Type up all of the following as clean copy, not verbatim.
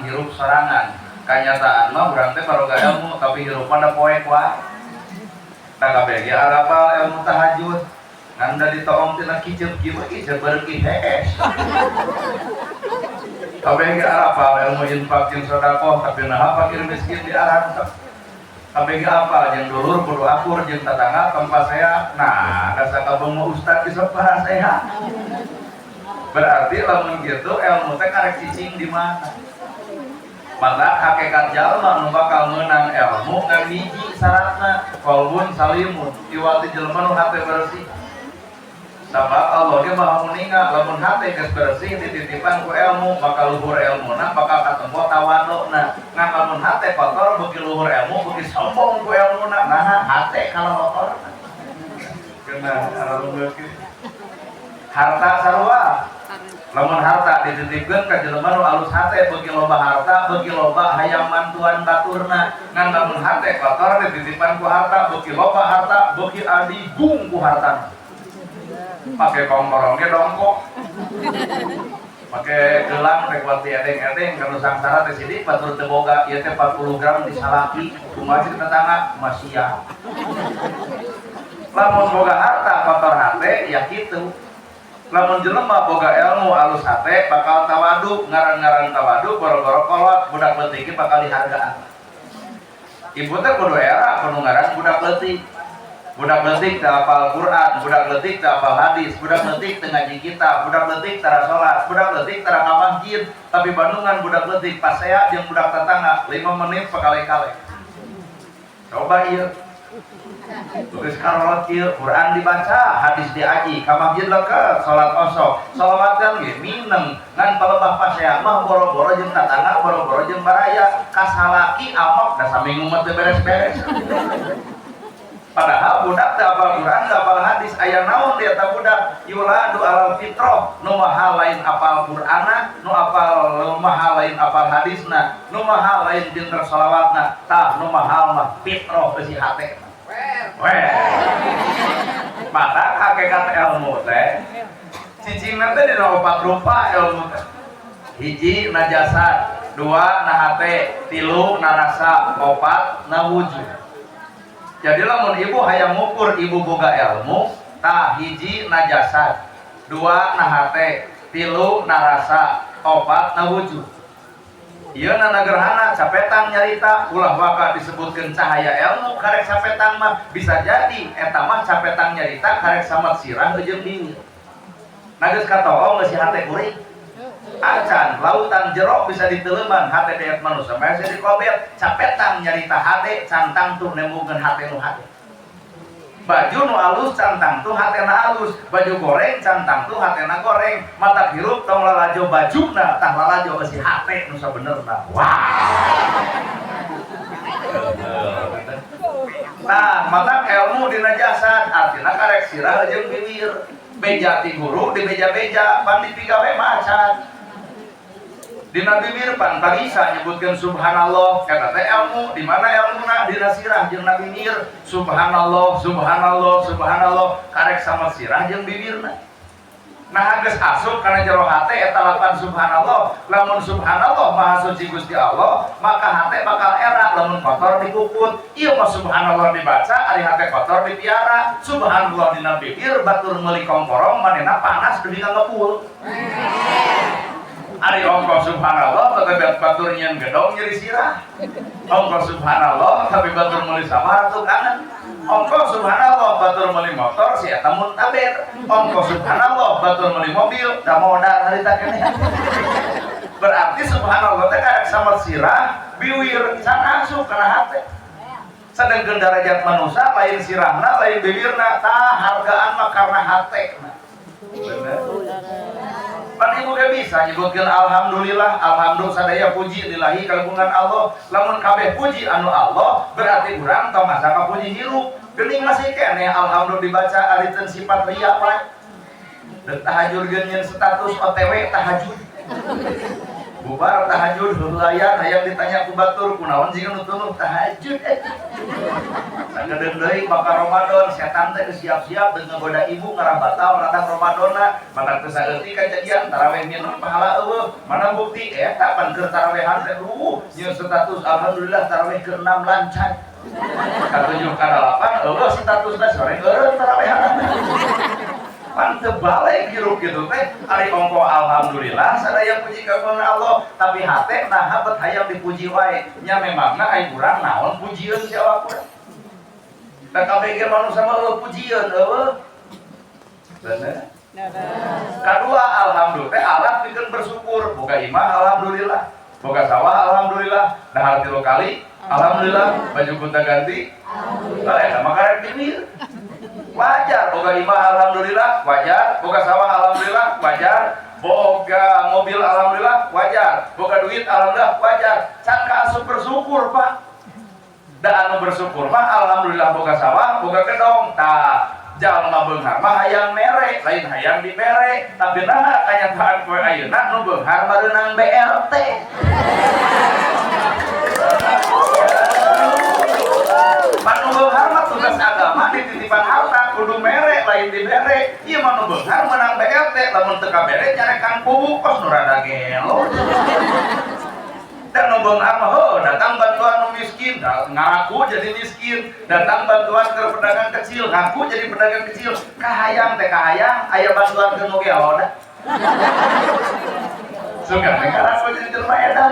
hirup sorangan. Kanyataan mah urang teh baroga ilmu tapi hirupan da poek wae. Da kabeh ge arapal ilmu tahajud. Nanda ditoong tina kicep kieu kicep beureuki hees. Kabeh ge arapal ilmu infak jeung sedekah tapi naha fakir miskin diarang. Kabeh ge apal jeung dulur kudu akur jeung tatangga tempat saya. Nah, da sakabung mah ustad disepah saya. Berarti lamun gitu ilmu teh karek cicing di mana? Maka hakikat jalma nu bakal meunang ilmu ngan hiji syaratna qalbun salimun, iwati jelema nu hate bersih. Sabab Allah ge maha muninga lamun hate geus bersih dititipan ku ilmu, maka luhur ilmuna bakal katempo tawaduna. Ngan lamun hate kotor beuki luhur ilmu, beuki sombong ku ilmuna. Nah, hate kalau kotor. Keuna aralung harta sarua. Lamun harta dititipkeun ka jelema nu alus hate beuki loba harta, beuki loba hayang mantuan baturna. Ngan lamun hate kotor dititipan ku harta, beuki loba harta, beuki adigung ku hartana. Pake komporong ge dongkok. Pake gelang rek wati edeng-edeng kana sangsara teh sidik batur teu boga ieu teh 40 gram disalaki kumaha cik tetangga masia. Lamun boga harta kotor hate ya kitu. Lamun jelema boga ilmu alus hate bakal tawadu, ngaran-ngaran tawadu boro-boro kolot, budak leutik bakal dihargaan. Ibu teh kudu era kudu ngaran budak leutik. Budak leutik teu hafal Quran, budak leutik teu hafal hadis, budak leutik teu ngaji kitab, budak leutik tara salat, budak leutik tara ka masjid, tapi bandungan budak leutik pasea jeung budak tetangga 5 menit pakale-kale. Coba ieu. Tugas karolot kieu Quran dibaca, hadis diaji, ka masjid leukeut, salat osok, shalawatan ge mineng, ngan palebah pasea mah boro-boro jeung tatangga, boro-boro jeung baraya, kasalaki amok da saminggu mah teu beres-beres. Padahal budak teu hafal Quran, teu hafal hadis, aya naon di eta budak yuladu alal fitrah, nu maha lain hafal Qur'ana, nu maha lain hafal hadisna, nu maha lain pinter shalawatna, tah nu mahal mah fitrah besi hate. Maka hakikat ilmu teh cicingna teh dina 4 rupa ilmu teh. Hiji najasat, 2 na hate, 3 na rasa, 4 na wujud. Jadi lamun ibu hayang ngukur ibu boga ilmu, tah hiji najasat, 2 na hate, 3 na rasa, 4 na wujud. Ieu na gerhana capetang nyarita ulah waka disebutkeun cahaya ilmu karek capetang mah bisa jadi eta mah capetang nyarita karek samet sirah jeung bini. Na geus katoong geus si hate kuring. Acan lautan jero bisa diteuleman hate deet manusia mah bisa dikobet capetang nyarita hate cantang tuh nemungkeun hate nu hate. Baju nu alus cantang tuh hatena alus, baju goreng cantang tuh hatena goreng, mata hirup tong lalajo bajuna tah lalajo si hate nu sabenerna. Wah. Nah, mata ilmu dina jasad artina karek sirah jeung bibir. Beja ti guru di beja-beja pan dipigawe macan. Dina bibir pan parisa nyebutkeun subhanallah eta teh ilmu. Di mana ilmuna dina sirah jeung na bibir. Subhanallah subhanallah subhanallah karek sama sirah jeung bibirna. Nah geus asup kana jero hate eta lapan subhanallah. Lamun subhanallah maha suci Gusti Allah, maka hate bakal era lamun kotor dikukut. Ieu mah subhanallah dibaca ari hate kotor dipiara. Subhanallah dina bibir batur meuli komporong manehna panas deui ngepul. Ari ongko subhanallah tapi batur nyeun gedong nyeri sirah. Ongko subhanallah tapi batur meuli samar tuh kangen. Ongko subhanallah batur meuli motor si eta muntaber. Ongko subhanallah batur meuli mobil da modal harita keneh. Berarti subhanallah teh karek samar sirah biwir can asup kana hate. Sedengkeun derajat manusia lain sirahna lain bibirna tah hargaan mah karena hatena. Bener. Pan ibu ge bisa nyebutkeun alhamdulillah, alhamdulillah sadaya puji lillahi kagungan Allah. Lamun kabeh puji anu Allah, berarti urang tong asa ka puji hirup. Geuning masih keneh alhamdulillah dibaca ari teu sifat ria wae. Deuk tahajud geun nyeun status OTW tahajud. Bubar tahajud hulayan hayang ditanya ku batur kunaon jiga nu tunuh tahajud. Sagedeung deui bakal Ramadan setan teh siap-siap dengan goda ibu ngarah batal ratang Ramadana mata teu saeutik kajadian tarawih minum pahala eueuh mana bukti eta pan keur tarawehan teh nyeun status alhamdulillah tarawih ke-6 lancar ka-7 ka-8 eueuh statusna sore eureun tarawehan pan teu balik hirup kitu teh ari ongko alhamdulillah sadaya puji ka Allah tapi hate nah bet hayang dipuji wae nya memangna aya urang naon pujieun si awak urang da kabeh manusia mah pujieun eueuh bener kadua alhamdulillah alat pikeun bersyukur boga imah alhamdulillah boga sawah alhamdulillah dahar 3 kali alhamdulillah baju gonta ganti alhamdulillah eta mah karek dimir wajar boga imah alhamdulillah wajar boga sawah alhamdulillah wajar boga mobil alhamdulillah wajar boga duit alhamdulillah wajar can kaasup bersyukur Pak da anu bersyukur mah alhamdulillah boga sawah boga gedong tah jalma beunghar mah hayang mere lain hayang dibere tapi nah kanyataan poe ayeuna nu beunghar meunang BLT Manu beunghar mah tugas agama dititipan harta kudu mere lain dibere ieu mah nu beunghar menang BLT lamun teu kabere nyarekan pugu kos nu rada gelo dan nu beunghar mah datang bantuan nu miskin ngaku jadi miskin datang bantuan ke pedagang kecil ngaku jadi pedagang kecil kahayang teh kahayang aya bantuan ke nu gelo da sugan negara jadi jelema edan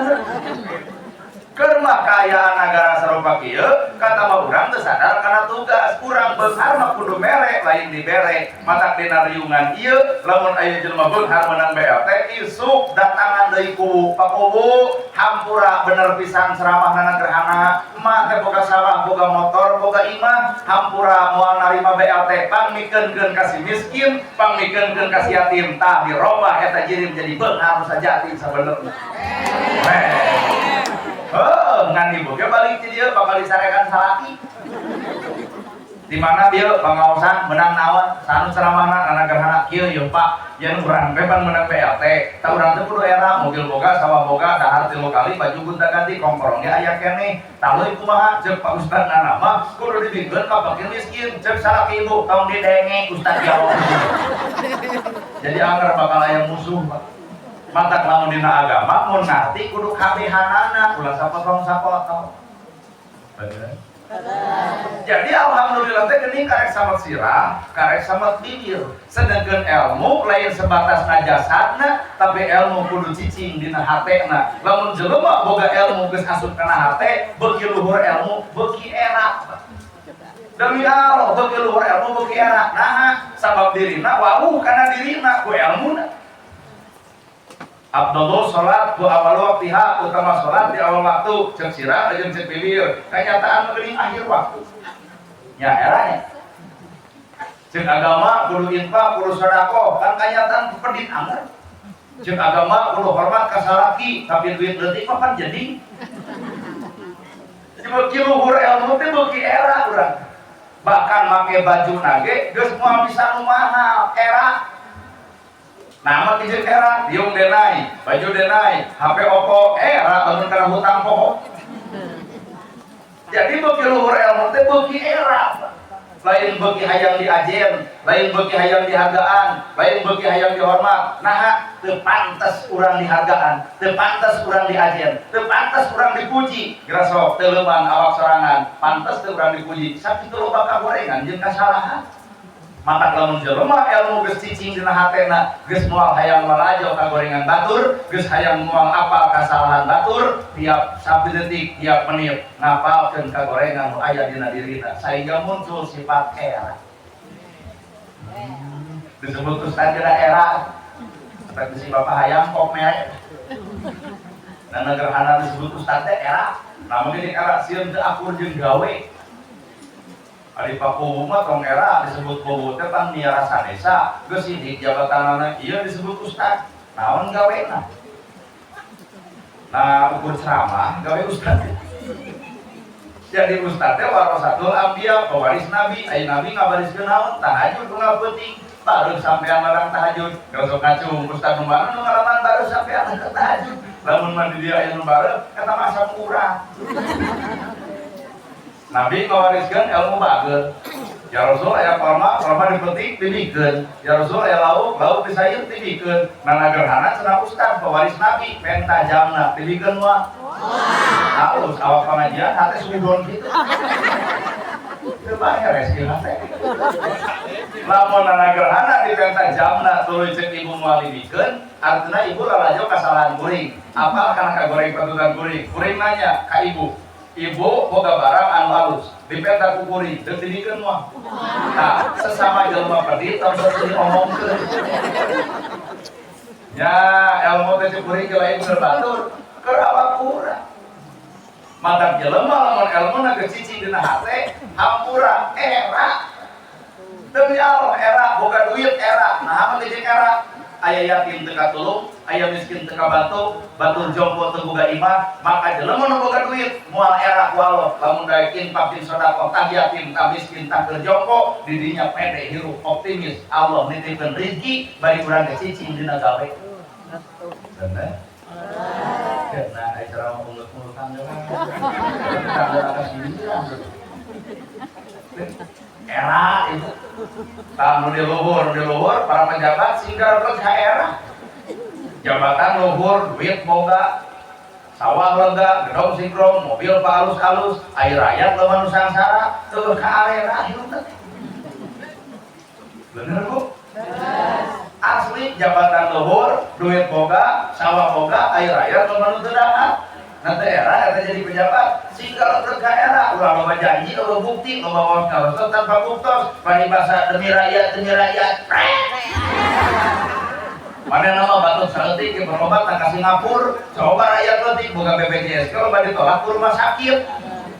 keur mah kaayaan nagara sarupa kieu kata mah urang teu sadar kana tugas urang beunghar mah kudu mere lain dibere matak dina riungan ieu lamun aya jelema beunghar menang BLT isuk datangan deui ku pakubu hampura bener pisan ceramahna gerhana emak teh boga sawah boga motor boga imah hampura moal narima BLT pangmikeunkeun ka si miskin pangmikeunkeun ka si yatim tah dirobah eta jirim jadi beunghar sajati sabenerna ngan ibu ge balik ti dieu bakal disarekan salaki di mana dia pangaosan menang naon sanu ceramahna kana gerhana kieu yeuh Pak yen urang teh pan menang BLT tah urang teh kudu era mobil boga sawah boga dahar 3 kali baju gonta-ganti kongkorong ge aya keneh tuluy kumaha ceuk Pak Ustaz na mah kudu dibingkeun ka fakir miskin ceuk salaki ibu tong didenge Ustaz jawab jadi anggar bakal aya musuh Pak matak lamun dina agama mun ngarti kudu kabehanana ulah sapotong-sapotong bener jadi alhamdulillah teh geuning karek samet sirah karek samet bibir sedengkeun ilmu lain sebatas najasatna tapi ilmu kudu cicing dina hatena lamun jelema boga ilmu geus asup kana hate beuki luhur ilmu beuki era demi Allah beuki luhur ilmu beuki era nah sabab dirina wawuh kana dirina ku ilmuna Abdullah salat ku awal waktiha utama salat di awal waktu ceuk sirah jeung ceuk bibir kenyataan geuning akhir waktu nya eranya ceuk agama kudu infak kudu sedekah kan kenyataan pedit anger ceuk agama kudu hormat ka salaki tapi duit leutik mah kan jadi beuki luhur ilmu teh beuki era urang bahkan make baju nage geus moal bisa nu mahal era nama kijeu era diung denai baju denai HP Oppo era lamun kana hutang poho jadi beuki luhur ilmu teh beuki era lain beuki hayang diajen lain beuki hayang dihargaan lain beuki hayang dihormat nah teu pantes urang dihargaan teu pantes urang diajen teu pantes urang dipuji geura sok teu leuman awak sorangan pantes teu urang dipuji sakitu loba kagorengan jeung kasalahan mata lamun jelema ilmu geus cicing dina hatena geus moal hayang malajo kagorengan batur geus hayang moal apal kasalahan batur tiap sabi detik tiap menit ngapalkeun kagorengan nu aya dina dirina sehingga muncul sifat era disebut ustaz era tapi si bapak hayang kok mere dan gerhana disebut ustaz teh era namun ini era sieun teu akur jeung gawe ari pakubu mah tong era disebut bobo teh pan miara sanesa geus sidik jabatanana ieu disebut ustaz naon gawena nah ukur ceramah gawe ustaz jadi ustaz teh warasatul anbiya pewaris nabi aya nabi ngabariskeun naon tahajud nu ngapeuting baru sampean larang tahajud sok ngacung ustaz nu mana nu ngalaman baru sampean ke tahajud lamun mah di dia aya nu bareu eta mah asam urang Nabi mewariskan ilmu bager. Ya Rasul aya palma dipetik dibikeun. Ya Rasul aya lauk disayur dibikeun. Nana gerhana cenah ustaz pewaris Nabi pen tajamna dibikeun mah. Halus awak pengajian hate sudon kitu. Teu bayar reski teh. Lamun nana gerhana di pen tajamna tuluy cek ibu moal dibikeun, artina ibu lalajo kasalahan kuring. Apal kana kagoreng patutan kuring. Kuring nanya ka ibu, "Ibu boga barang anu halus, dipenta ku kuring, teu dibikeun moal." Nah, sesama jelema pedit terus diomongkeun. Ya, ilmu teh kuring ge lain berbatur, keur awak urang. Madak jelema lamun ilmuna geus cicing dina hate, hampura era. Demi Allah era boga duit era. Nah, teh era aya yatim teu katulung, aya miskin teu kabantu, batur jompo teu boga imah, maka jelema nu boga duit moal era ku Allah. Lamun daek infak din sedekah tah yatim tah miskin tah keur jompo, di dinya pede hirup optimis. Allah nitipkeun rezeki bari urang ge cicing dina gawe. Bener? Karena acara mulut-mulutan dewe. Kita ada sindiran. Era itu tamu di luhur para pejabat singgar terus ka era jabatan luhur duit boga sawah lega gedong sinkron mobil halus-halus air rakyat leuman sangsara teu ka arena hirup teh bener Bu asli jabatan luhur duit boga sawah boga air rakyat leuman teu dahat nanti era kita jadi pejabat sehingga terus ke era ulah loba janji loba bukti loba wawas kawasan tanpa buktos paribasa demi rakyat mana nama batuk saletik yang berobat tak kasih ngapur coba rakyat letik buka BPJS kalau loba ditolak ke rumah sakit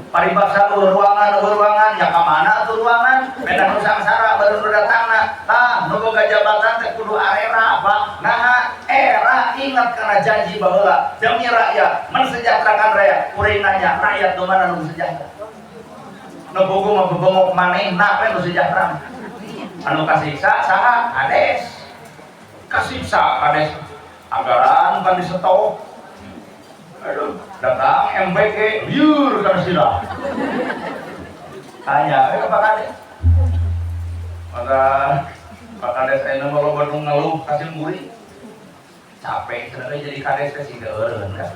paribasa ruangan ya kamana tuh ruangan medan nusangsara baru datangna tah nu boga jabatan teh kudu arera apa nah era ingat karena janji baheula demi rakyat mensejahterakan rakyat kuring nanya rakyat nu mana nu sejahtera nu bogo mah bebengok manehna we nu sejahtera anu kasiksa saha kades kasiksa kades anggaran kan disetok aduh datang MBG liur kana sila tanya Pak Kades maka Pak Kades aya nu loba nu ngeluh kasih murid capek sebenarnya jadi kades ke sih eureun kan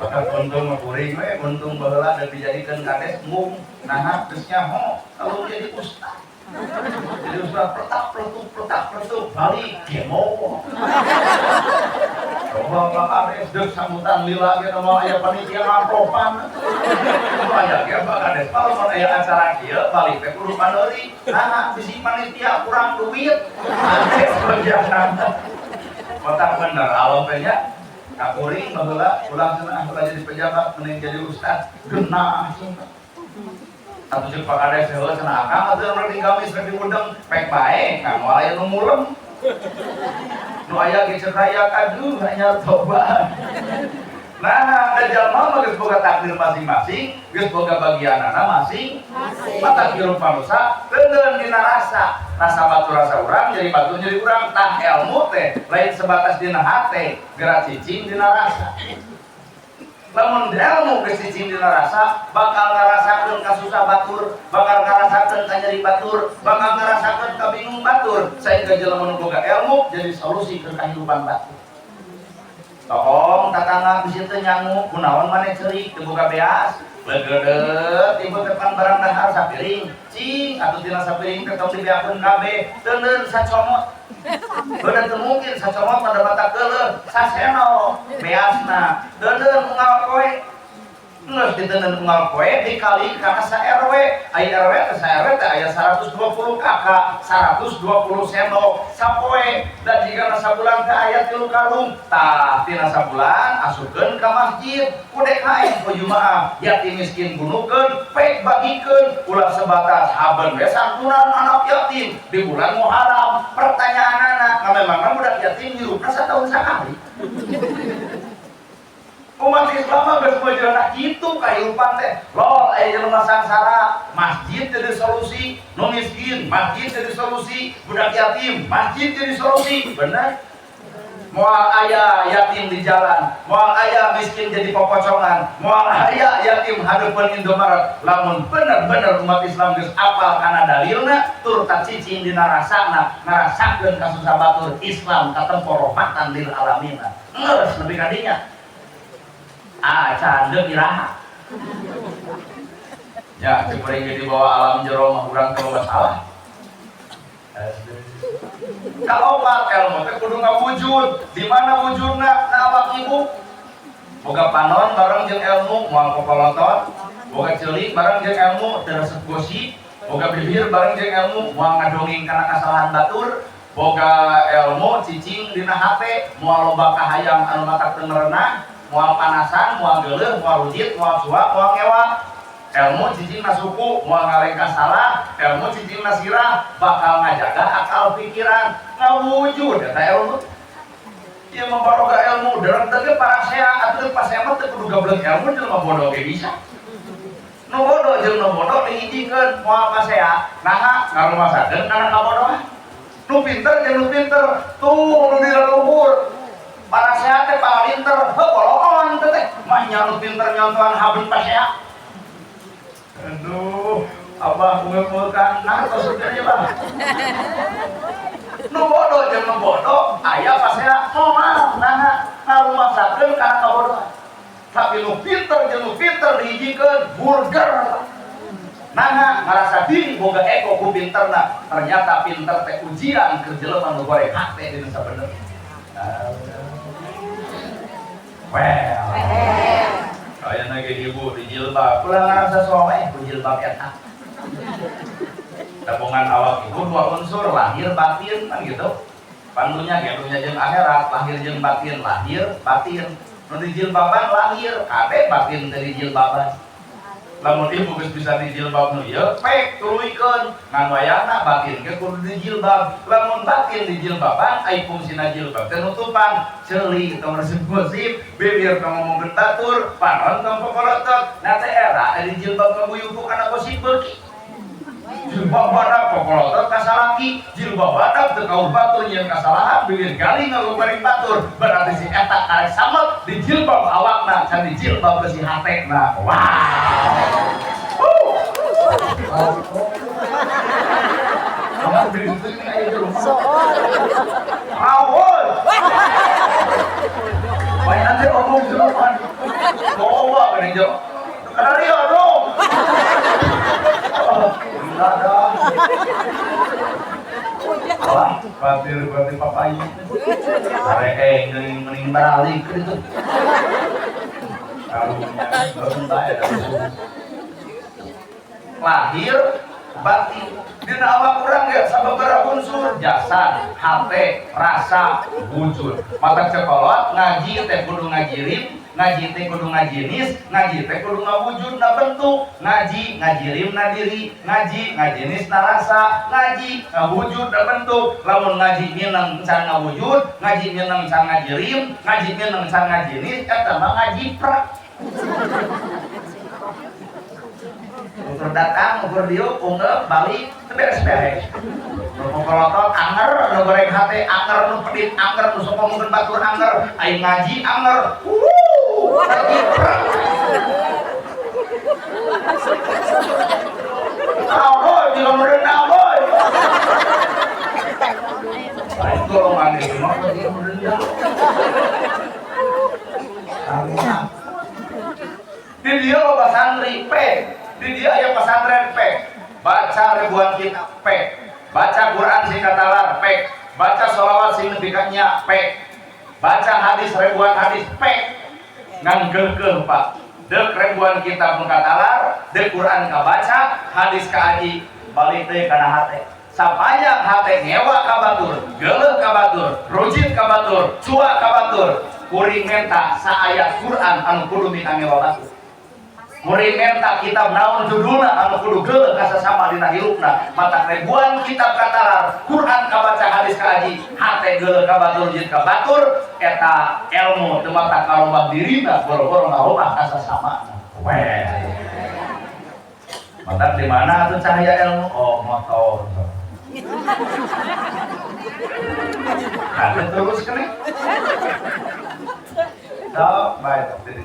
maka untung kuring we untung baheula da dijadikeun kades mung nah geus nyaho kalau jadi ustaz jadi ustaz petak peletuk balik demo coba Pak Kades deuk sambutan lila ge mah aya panitia ngampropan aya ge Pak Kades kalau mun aya acara kieu balik teh kudu paneuri nah bisi panitia kurang duit Kades kerjaan otak bener alopenya kapuring baheula ulang cenah jadi pejabat mending jadi ustaz genah atuh ceuk Pak Kades heula cenah akang atuh rek gamis rek diundang pek bae kamu aya nu mulem nu aya ge ceuk raya aduh hanya tobat nah ada jalma mah geus boga takdir masing-masing geus boga bagianana masing-masing mata kieu panusa teuleun dina rasa batur rasa urang jadi batu jadi urang tah ilmu teh lain sebatas dina hate gerak cicing dina rasa lamun ilmu geus cicing dina rasa bakal ngarasakeun kasusah batur bakal ngarasakeun kanyeri batur bakal ngarasakeun kabingung batur saengga jelema nu boga ilmu jadi solusi ke kahirupan batur tolong tatangga bisi teu nyangu kunaon maneh ceurik teu boga beas legeudeut ibu tepan barang dahar sapiring cing atuh tina sapiring teh tong dibeakeun kabeh teuneun sacomot bener teu mungkin sacomot pada mata keuleuh saseno beasna teuneun unggal koe geus diteuneun unggal koe dikali kana sa RW ai RW teh sa RW teh aya 120 kakak 120 sendok sapoe dan jika sabulan teh aya 3 karung tah tina sabulan asukeun ka masjid ku DKM ku jumaah yatim miskin bunuhkeun pek bagikeun ulah sebatas haben we santunan anak yatim di bulan Muharram pertanyaanana memang budak yatim hirupna satahun sakali umat Islam mah geus meujeunna kitu kahirupan teh lol aya jelema sangsara masjid jadi solusi nu miskin masjid jadi solusi budak yatim masjid jadi solusi bener moal aya yatim di jalan, moal aya miskin jadi popocongan, moal aya yatim hadeupeun Indomaret. Lamun bener-bener umat Islam geus apal kana dalilna tur cicing dina rasana ngarasakeun ka susah batur Islam katempo rahmatan lil alamin. Geus nepi ka dinya. Can deuk iraha. Ya, ceuring di bawah alam jero mah urang teu masalah. Kalau obat ilmu teh kudu ngawujud. Di mana wujudna? Na awak ibu. Boga panon bareng jeung ilmu moal kokolotot, boga ceulik bareng jeung ilmu teu resep gosip, boga bibir bareng jeung ilmu moal ngadongeng kana kasalahan batur, boga ilmu cicing dina HP moal loba kahayang anu matak teu merenah, moal panasan, moal geuleuh, moal rujit, moal suap, moal ngewak. Ilmu cicing na suku moal ngarengka salah, ilmu cicing na sirah bakal ngajaga akal pikiran. Ngawujud eta ilmu. Ieu membaroga ilmu dereng teh parasea atuh pasea mah teu kudu gablek ilmu jelema bodoh ge bisa. Nu bodoh jeung nu bodoh dihijikeun moal pasea, naha ngarumasakeun kana kabodohan. Nu pinter jeung nu pinter tuh nu di luhur. Parasea teh palinter, heuh bolon teh mah nya nu pinter nyontohan habis pasea. Aduh, abah mengumpulkan narko surganya bang. Nu bodoh jeung nu bodoh, aya pasea moal nah ngarumasakeun kana kabodohan. Tapi nu pinter jeung nu pinter dihijikeun burger. Nah, ngarasa diri boga ego ku pinterna, ternyata pinter teh ujian keur jelema nu goreng hate dina sabenerna. Kaya nage ibu di jilbab, pulang ngerasa soalnya ku jilbab eta. Tabungan awak ibu dua unsur, lahir batin kan gitu. Pandunya dunya jeung akhirat, lahir jeung batin, lahir batin. Nu di jilbaban lahir, kabeh batin teh di jilbaban. Lamun ibu geus bisa di jilbab nu ieu, pek turuykeun. Ngan wayahna batin ge kudu di jilbab. Lamun batin di jilbaban, ai fungsina jilbab teh nutupan, ceulik tong resep gosip, bibir tong ngomongkeun batur, panon tong pokolotot. Na teh era di jilbab ngaguyuh kana gosip beuki. Jilbab badak pokolotot kasalaki, jilbab badak teu kaur batur nyeun kasalahan, bibir galing ngagubaring batur. Berarti si eta karek samet di jilbab awakna, can di jilbab ke si hatekna. Wow. Kamu beri itu aja dulu. Awal. Banyak nanti omong jeluan. Bawa kan jo. Kali dong. Enggak ada. Wah, berarti papai. Arek mending balik itu. Lahir batin dina awak urang ge sababaraha unsur jasad, hate, rasa, wujud. Mata cekolot ngaji teh kudu ngajirim, ngaji teh kudu ngajinis, ngaji teh kudu ngawujudna bentuk, ngaji ngajirimna diri, ngaji ngajinisna rasa, ngaji ngawujudna bentuk. Lamun ngaji minang can ngawujud, ngaji minang can ngajirim, ngaji minang can ngajinis, eta mah ngaji prak. Ukur datang, ukur diuk, unggep, balik, beres-beres. Nu kolotot anger, nu goreng hate anger, nu pedit anger, nu sok ngomongkeun batur anger, aing ngaji anger. Ngaji prak. Ahoy, juga merendah boy. Aing golongan ini mah dia merendah. Di dia loba santri P, di dia aya pesantren P, baca ribuan kitab P, baca Quran sing katalar P, baca sholawat sing nepikanya P, baca hadis ribuan hadis P, ngan geugeuh Pak, dek ribuan kitab nu katalar, dek Quran kabaca, hadis kaaji, balik teh kana hate. Sapayang hate ngewa ka batur, geuleuh ka batur, rujit ka batur, cua ka batur, kuring menta saayat Quran anu kudu minang ngewa batur. Kuring menta kitab naon judulna anu kudu geuleuh ka sasama dina hirupna. Mata ribuan kitab katalar, Quran kabaca, hadis kaaji, hate geuleuh ka batur, rujit ka batur, eta ilmu teu mata karobah dirina, boro-boro ngarobah ka sasama. Weh. Mata di mana atuh cahaya ilmu? Oh, motor. Ada terus kene. Sok baik tadi.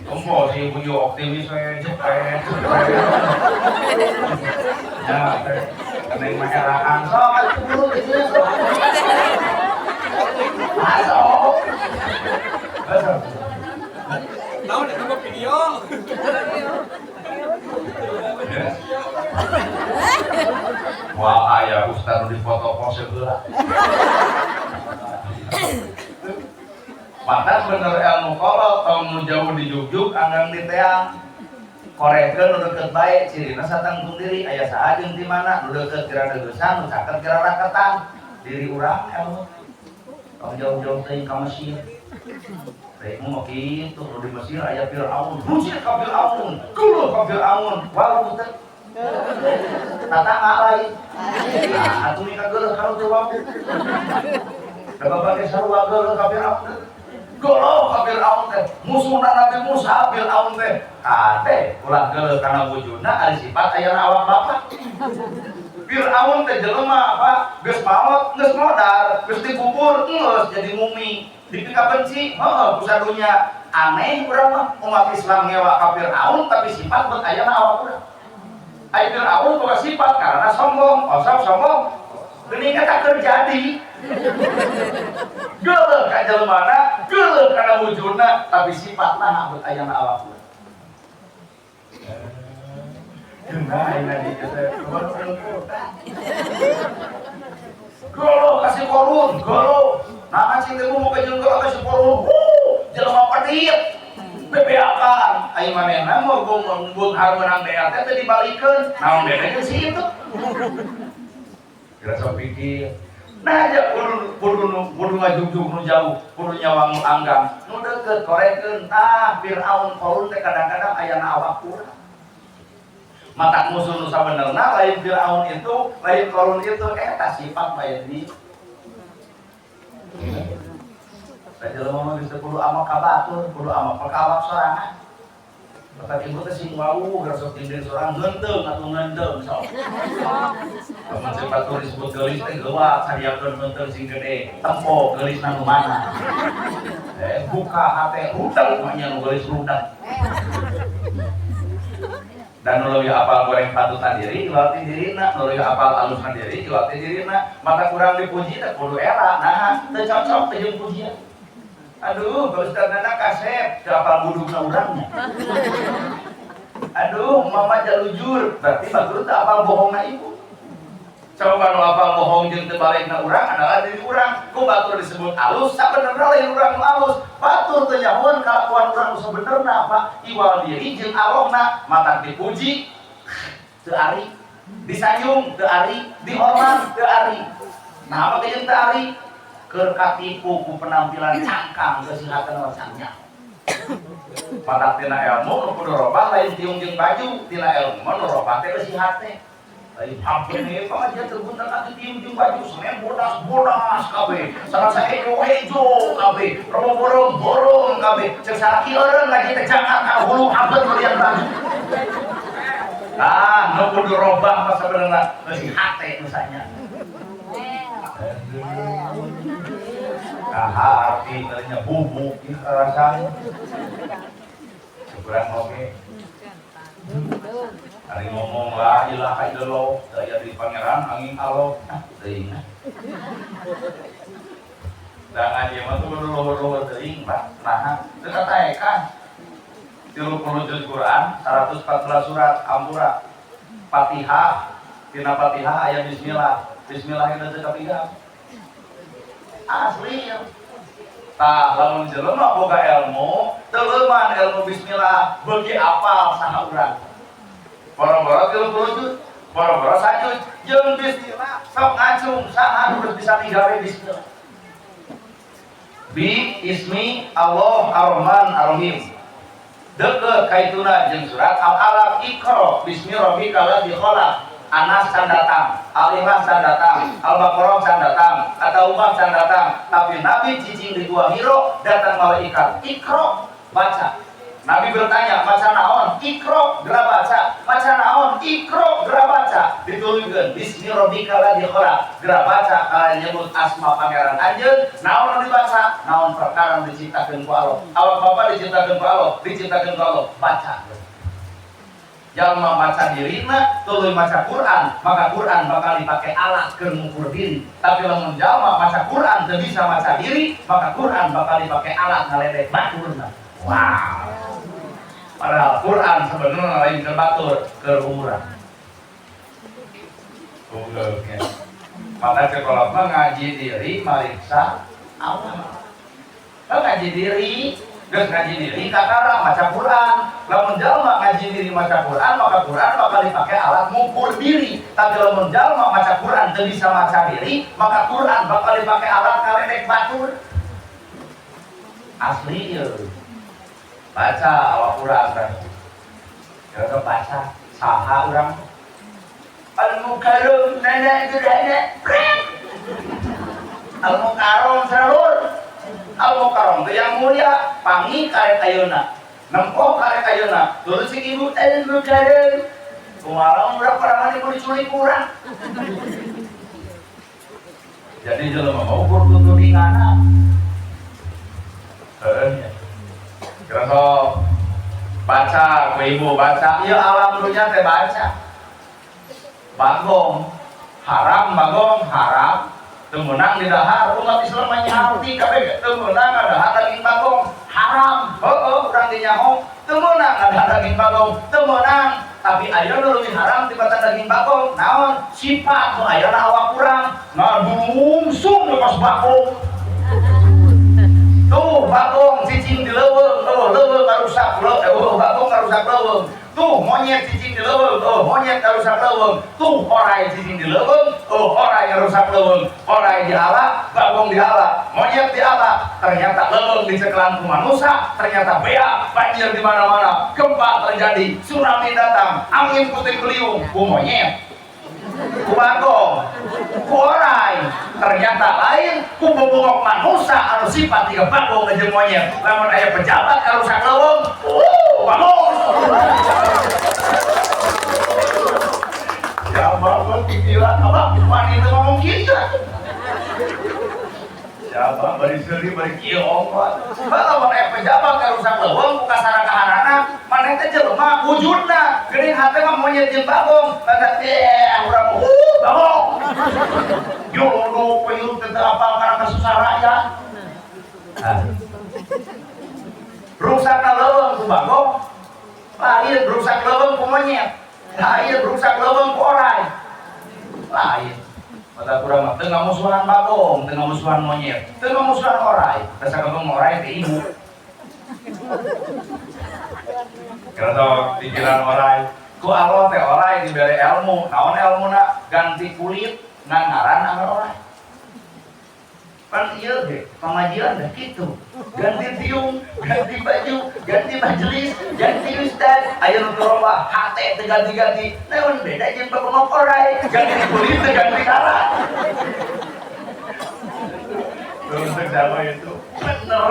Kompo sih punya optimis we cepet. Ya, kena masyarakat sok dulu di sini sok. Masuk. Masuk. Tahu nih tambah video. Wah, ayah Ustaz di foto pose heula. Maka bener ilmu kolot tahun nu jauh di jugjug anggang di teang. Korekeun nu deukeut bae cirina satangtung diri aya saha jeung di mana nu deukeut kira deugesan nu caket kira raketan. Diri urang ilmu. Tong jauh-jauh teuing ka Mesir. Baik mau gitu, kalau di Mesir ayah Fir'aun, musik ke Fir'aun, kulo ke Fir'aun, walau teh, tata nggak lain, nah aku nikah geuleuh kalau tuh waktu, dapat pakai sarua geuleuh ke Fir'aun, geuleuh ke Fir'aun teh, musuhna Nabi Musa Fir'aun teh, kade ulah geuleuh karena wujudna ada sifat ayana awak bapak. Fir'aun teh jelema apa, geus maot, geus modar, geus dikubur, geus jadi mumi. Dipika benci, pusadunya aneh urang mah umat Islam ngewa ka Fir'aun tapi sifat buat ayana awak urang. Ai Fir'aun boga sifat karena sombong, osok sombong. Geuning eta terjadi. Geuleuh ka jelemana, geuleuh kana wujudna tapi sifatna buat ayana awak urang. Geunah ayeuna di teh golo kasih korun, golo. Nah sing teh mau kajeng golo kasih korun. Jelema petit. Bebeakan. Ai manehna mah gong hareunan teh teh dibalikeun. Naon bedanya sih itu? Kira sok pikir. Nah aja kudu ngajugjug nu jauh, kudu nyawang nu anggang. Nu deukeut korekeun tah Fir'aun korun teh kadang-kadang ayana awak urang. Mata musuh nu sabenerna lain Fir'aun itu, lain korun itu, eta sifat lain di. Jelema mah geus kudu amal ka batur, kudu amal ka awak sorangan. Mata ibu teh sing wau geus tinggal sorang ngeunteung atuh ngeunteung sok. Lamun si batur disebut geulis teh geuwak sadiakeun ngeunteung sing gede, tempo geulisna nu mana. Buka hate rudang nya nu geulis rudang. Dan nuluy apal goreng patutan diri iwati dirina, nuluy apal alusna diri iwati dirina. Mata kurang dipuji teh kudu era, nah teu cocok teh jeung pujian. Aduh, Pak Ustaz nana kasep teu apal budugna urangnya. Aduh, mama jalujur, berarti batur teu apal bohongna ibu. Coba nu apal bohong jeung teu balegna urang adalah diri urang. Ku batur disebut alus, sabenerna lain urang nu alus. Batur teu nyahoeun kalakuan urang nu sabenerna apa? Iwal diri jeung alongna, mata dipuji teu ari, disanjung teu ari, dihormat teu ari. Nah, apa jeung teu ari? Keur katipu ku penampilan cangkang kesihakan wacannya. Mata tina ilmu nu kudu robah lain tiung jeung baju, tina ilmu nu robah teh kesihat teh. Lain hampir nih, pengajian terbuntan kaki tiung jeung baju, semen bodas kabeh, sarasa hejo kabeh, borong kabeh, cek saraki eureun lagi teh jangan ka hulu abet meureun baju. Ah, nu kudu robah mah sabenerna kesihat teh misalnya. Nah, arti tadinya bubuk ini rasanya seberang oke. Hari ngomong la ilaha illallah, daya di pangeran angin alok, teuing. Jangan dia mah tuh luhur-luhur teuing, Pak. Nah, teu kataekan. 30 juz Quran, 114 surat Ampura. Fatihah, tina Fatihah aya bismillah. Bismillah itu teu kapigang. Asli ya. Tah lamun jelema boga ilmu, teleuman ilmu bismillah beuki apal saha urang. Boro-boro 30 juz, boro-boro sajuz jeung bismillah sok ngacung saha nu bisa digawe bismillah. Bi ismi Allah Ar-Rahman Ar-Rahim. Deukeut kaituna jeung surat Al-Alaq Iqra bismi rabbikal ladzi khalaq. Anas can datang, Al-Imran can datang, Al-Baqarah can datang, At-Taubah can datang, tapi Nabi cicing di gua Hiro datang malaikat Iqra baca Nabi bertanya, maca naon? Ikro, geura baca. Maca naon? Ikro, geura baca. Dituluykeun bismi rabbikal ladzi khalaq. Geura baca kalian nyebut asma pangeran anjeun. Naon anu dibaca? Naon perkara anu diciptakeun ku Allah. Awak Bapak diciptakeun ku Allah, diciptakeun ku Allah. Baca. Jalma maca dirina, tuluy maca Quran, maka Quran bakal dipakai alat keur ngukur diri. Tapi lamun jalma maca Quran teu bisa maca diri, maka Quran bakal dipakai alat ngaledek baturna. Wow. Padahal Quran sebenarnya lain keur batur, keur umurah. Gobloknya. Maka sekolah mah ngaji diri mariksa Allah. Ngaji diri geus ngaji diri kakara maca Quran. Lamun jalma ngaji diri maca Quran, maka Quran bakal dipakai alat ngukur diri. Tapi lamun jalma maca Quran teu bisa maca diri, maka Quran bakal dipakai alat ngaledek batur. Asli ya. Baca Al-Quran kan. Kalau baca saha urang. Al-Mukarram nenek itu nenek. Al-Mukarram serulur. Al-Mukarram itu yang mulia, pangi karek ayeuna, nempoh karek ayeuna, terus si ibu Al-Mukarram. Kumaha urang parangan ibu diculik urang. Jadi jelema mau kudu dingana. Kalau baca, ku ibu baca, ya alhamdulillah teh baca. Bagong, haram, temenang di dahar, umat Islam menyahuti kabeh, temenang ada daging bagong, haram, urang dinyaho, temenang ada daging bagong, temenang, tapi ayeuna leuwih haram tibatan daging bagong, naon? Sifat nu ayeuna awak urang, ngadungsung lepas bagong. Tuh bagong cicing di leuweung, leuweung karusak bagong karusak leuweung. Tuh monyet cicing di leuweung, monyet karusak leuweung. Tuh horai cicing di leuweung, horai karusak leuweung. Horai diala, bagong diala, monyet diala. Ternyata leuweung dicekelan ku manusia, ternyata beak banjir di mana-mana, gempa terjadi, tsunami datang, angin puting beliung ku monyet. Ku bagong, ku horai, ternyata lain ku bobogok manusia anu sifat tiga bagong jeung monyet. Lamun aya pejabat karusak leuweung, bagong. Ya bagus pikiran abang wani teu ngomong kieu. Siapa bari seuri bari kieu ongkot. Lamun aya pejabat karusak leuweung ku kasara kahanana, maneh teh jelema wujudna geuning hate mah monyet jeung bagong. Kata urang bagong. Yo lu payung teu apal kana kasusah rakyat. Rusak leuweung ku bagong. Lain rusak leuweung ku monyet. Lain rusak leuweung ku orai. Lain. Mata kurang mah teu ngamusuhan bagong, teu ngamusuhan monyet, teu ngamusuhan orai. Rasa kagum orai teh ibu. Kalau pikiran orai, ku Allah teh orai dibere ilmu. Naon ilmuna? Ganti kulit ngan ngaran anggar orai. Kan ieu ge, pengajian dah kitu. Ganti tiung, ganti baju, ganti majelis, ganti ustaz. Aya nu loba hate teh ganti-ganti. Naon beda jeung pepengok orai, ganti kulit teh ganti ngaran. Terus siapa itu? Bener.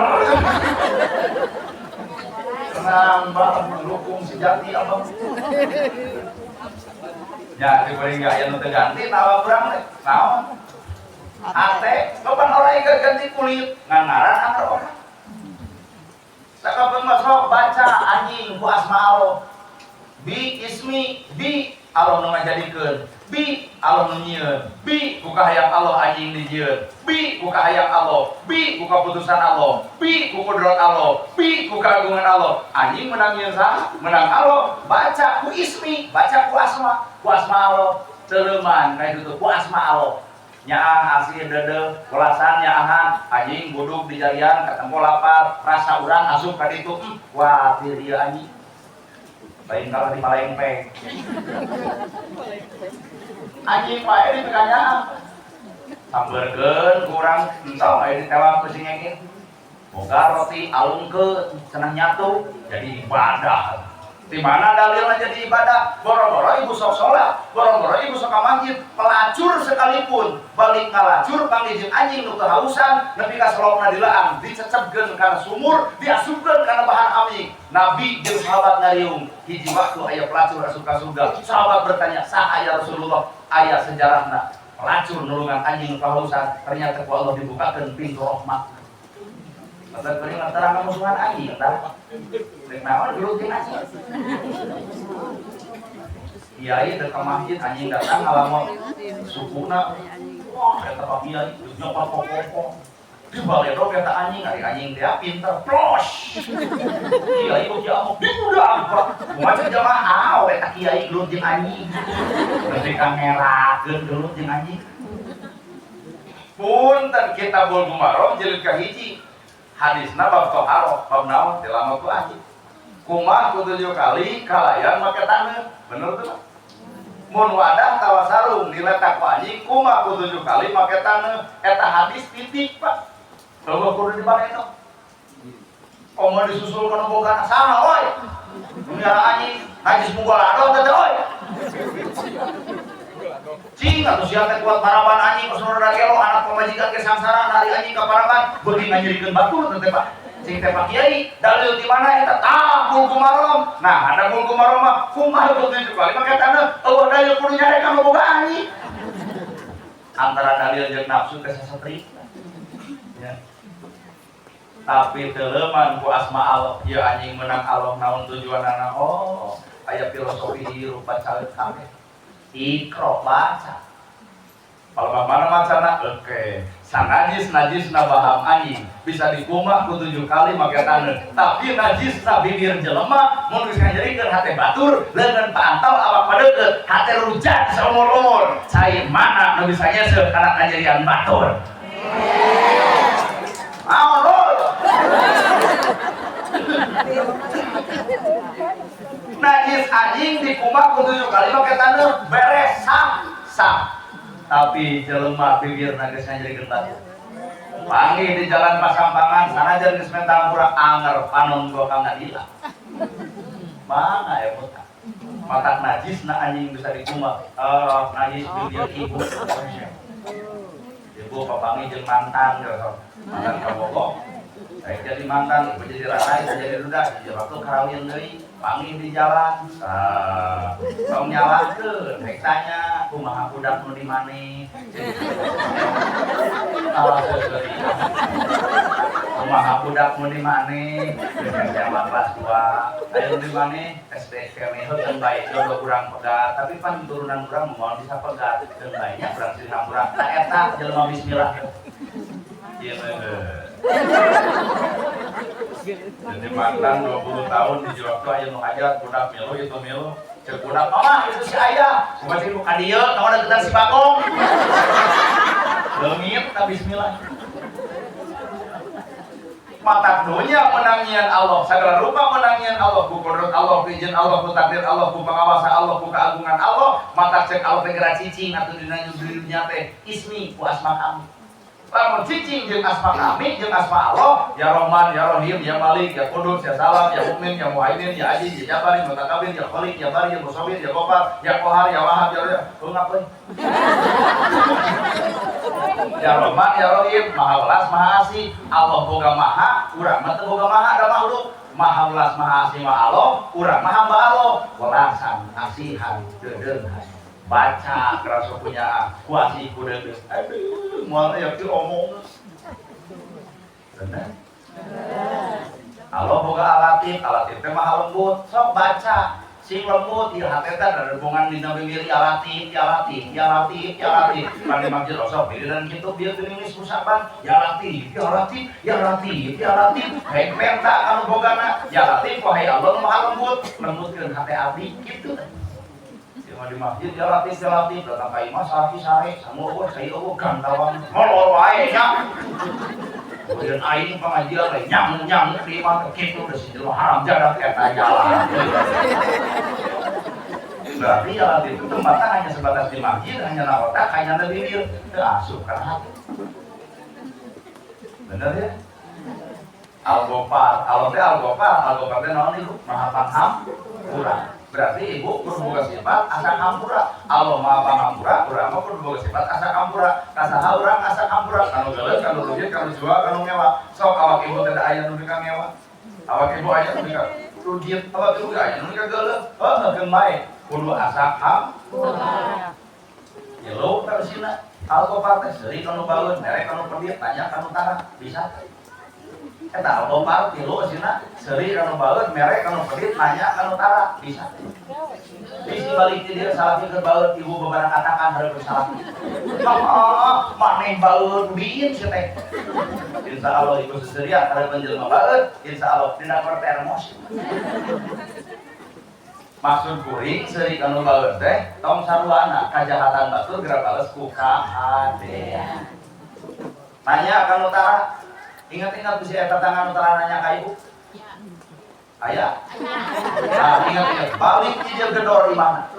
Nambah mendukung sejati abang. Ya, diberi enggak aya nu teu ganti nawa urang teh. Naon? Ate, kapan orang yang ganti kulit ngaran anggar orang. Sakabeung mah sok baca anjing ku asma Allah. Bi ismi bi Allah nu ngajadikeun. Bi Allah nu nyieun. Bi ku kahayang Allah anjing dijieun. Bi ku kahayang Allah. Bi ku kaputusan Allah. Bi ku kudrat Allah. Bi ku kagungan Allah. Anjing menang nyieun saha? Menang Allah. Baca ku ismi, baca ku asma. Ku asma Allah. Teuleman kayak gitu ku asma Allah. Nyaah asih dede kulasan nyaahan anjing buduk di jarian ketemu lapar rasa urang asup ka ditu wah tir ieu anjing lain kalau di Palembang anjing wae di tengahnya sambeurkeun kurang entong aya ditewak ku singengin boga roti alungkeun cenah nyatu jadi ibadah. Di mana dalilnya jadi ibadah? Boro-boro ibu sok sholat, boro-boro ibu sok ke masjid, pelacur sekalipun, balik balik ngalacur panggil jeung anjing nu kehausan nepi ka selopna dilaan dicecebkeun kana sumur diasupkeun kana bahan api. Nabi jeung sahabat ngariung hiji waktu aya pelacur asup ka surga. Sahabat bertanya, "Saha ya Rasulullah?" Aya sejarahna pelacur nulungan anjing nu kehausan ternyata ku Allah dibukakeun pintu rahmat. Mata kuring terang musuhan anjing tah. Rek naon dulu teh anjing. Kiai ke masjid anjing datang ngalamun sukuna. Wah, eta Pak Kiai nyokot pokok-pokok. Di baledog eta anjing, ari anjing teh pinter. Plos. Kiai kok jamu diudah apa? Kumaha jamaah eta kiai gelut jeung anjing. Nepi ka ngerakeun gelut jeung anjing. Punten kita bol gumarom jilid ka hiji. Hadisna bab toharoh, bab naon teh lama ku anjing. Kumaha ku 7 kali kalayan make taneuh. Bener tuh, mun wadah tawa sarung diletak ku anjing kumaha ku 7 kali make taneuh. Eta hadis titik, Pak. Loba kudu dibareto. Komo disusul kana boga saha oi? Munggah anjing, najis munggah ado teh oi. Cing atuh sia teh kuat paraban anjing saudara gelo anak pamajikan ke sangsara dari anjing ka paraban beuki ngajirikeun batur teh Pak. Cing teh Pak Kiai, dalil di mana eta? Tah bulku marom. Nah, ada bulku marom mah kumaha 7 kali make taneuh, eueuh dalil kudu nyare ka boga anjing. Antara dalil jeung nafsu teh sasatri. Ya. Tapi teleuman ku asma Allah, ieu anjing menang Allah naon tujuanana? Oh, aya filosofi hirup bacaleuh kabeh. Ikro baca. Kalau mana macana? Oke. Sanajis najisna baham anjing bisa dikumah ku 7 kali make taneuh. Tapi najisna bibir jelema mun geus ngajadikeun hate batur, leungeun paantau awak padeukeut, hate rujak saumur-umur. Cai mana nu bisa nyeseuh kana kajadian batur? Aon lho. Najis anjing dikumah ku 7 kali make taneuh beres sah. Tapi jelema bibirna geus ngajadikeun batur. Panggih di jalan Pasampangan sanajan geus mentang pura anger panon gua ka ngadila. Mana ya putra? Matak najisna anjing bisa dikumah. Najis bibir ibu. Ibu papangi jeung mantan gitu. Mantan kabogo. Saya jadi mantan, ibu jadi ranai, saya jadi duda. Jadi waktu karawin deui, panggih di jalan. Tong nyalakeun, rek tanya, kumaha budak nu di maneh? Kumaha budak nu di maneh? Geus zaman kelas 2. Aya di maneh? SD kene heuh bae jodoh urang pegat, tapi pan turunan urang moal bisa pegat. Keun bae nya urang silihang urang. Nah eta jelema bismillah. Ieu jadi mantan 20 tahun di Jawa aya nu hajat budak milu itu milu cek budak mama itu si ayah kumaha sih nu ka dieu kawan deketan si Bagong leungit ka bismillah mata dunia menangian Allah segala rupa menangian Allah ku kodrat Allah ku izin Allah ku takdir Allah ku pangawasa Allah ku keagungan Allah mata cek Allah teh geura cicing atuh dina dunya teh ismi ku asma kami lamun cicing jeung asma kami jeung asma Allah ya Rahman ya Rahim ya Malik ya Qudus ya Salam ya Mukmin ya Muhaimin ya Aziz ya Jabbar ya Mutakabbir ya Khaliq ya Bari ya Musawwir ya Ghaffar ya Qahhar ya Wahhab ya ngapain ya Rahman ya Rahim Maha Welas Maha Asih Allah boga maha urang mah teu boga maha ada makhluk Maha Welas Maha Asih mah Allah urang mah hamba Allah welasan asihan dedeungan baca kerasa punya kuasi kuda aduh moal aya kieu omong bener Allah boga alatif teh mah lembut sok baca sing lembut ieu hate teh hubungan dina bibir ya latif pandi masjid osok pilihan kitu bieu nulis musaban ya latif hek penta anu bogana ya latif wahai Allah maha lembutkeun hate abdi kitu di masjid ya latif datang ka imam sapi sare samu eueuh sai eueuh gantawang molor wae nya kemudian aing pengajian we nyamuk di imam kitu geus jelema haram jadak eta jalan berarti ya latif itu tempatnya hanya sebatas di masjid hanya na otak hanya na bibir teu asup ka hati bener ya Al-Ghafar teh naon ieu maha paham urang berarti ibu kudu boga sifat asa hampura. Allah Maha Panghampura, urang mah kudu boga sifat asa hampura. Kasaha urang asa hampura, kanu geuleus, kanu rugi, kanu jual, kanu ngewa. Sok awak ibu teh aya nu dika ngewa. Awak ibu aya nu dika rugi, awak ibu aya nu dika geuleus. Heuh geung bae kudu asa hampura. Yelo tersina alkohol teh seuri kanu baeun, mere kanu pendiet, tanya kanu tara, bisa. Eta alkohol tilu asina seuri kanu baeun, mere kanu pendiet, nanya kanu tara, bisa. Bisi balik ti dia salaki keur baeun, ibu bebarang katakan hareup salaki. Mama, maneh baeun biin sia teh. Insyaallah ibu seseria hareup jelema baeun, insyaallah dina termos. Maksud kuring seuri kanu baeun teh tong saruana kajahatan batur geura bales ku kahadean. Nanya kanu tara, ingat-ingat bisi eta tangan tara nanya ka ibu. Aya. Nah, ingat-ingat balik di dia gedor imana.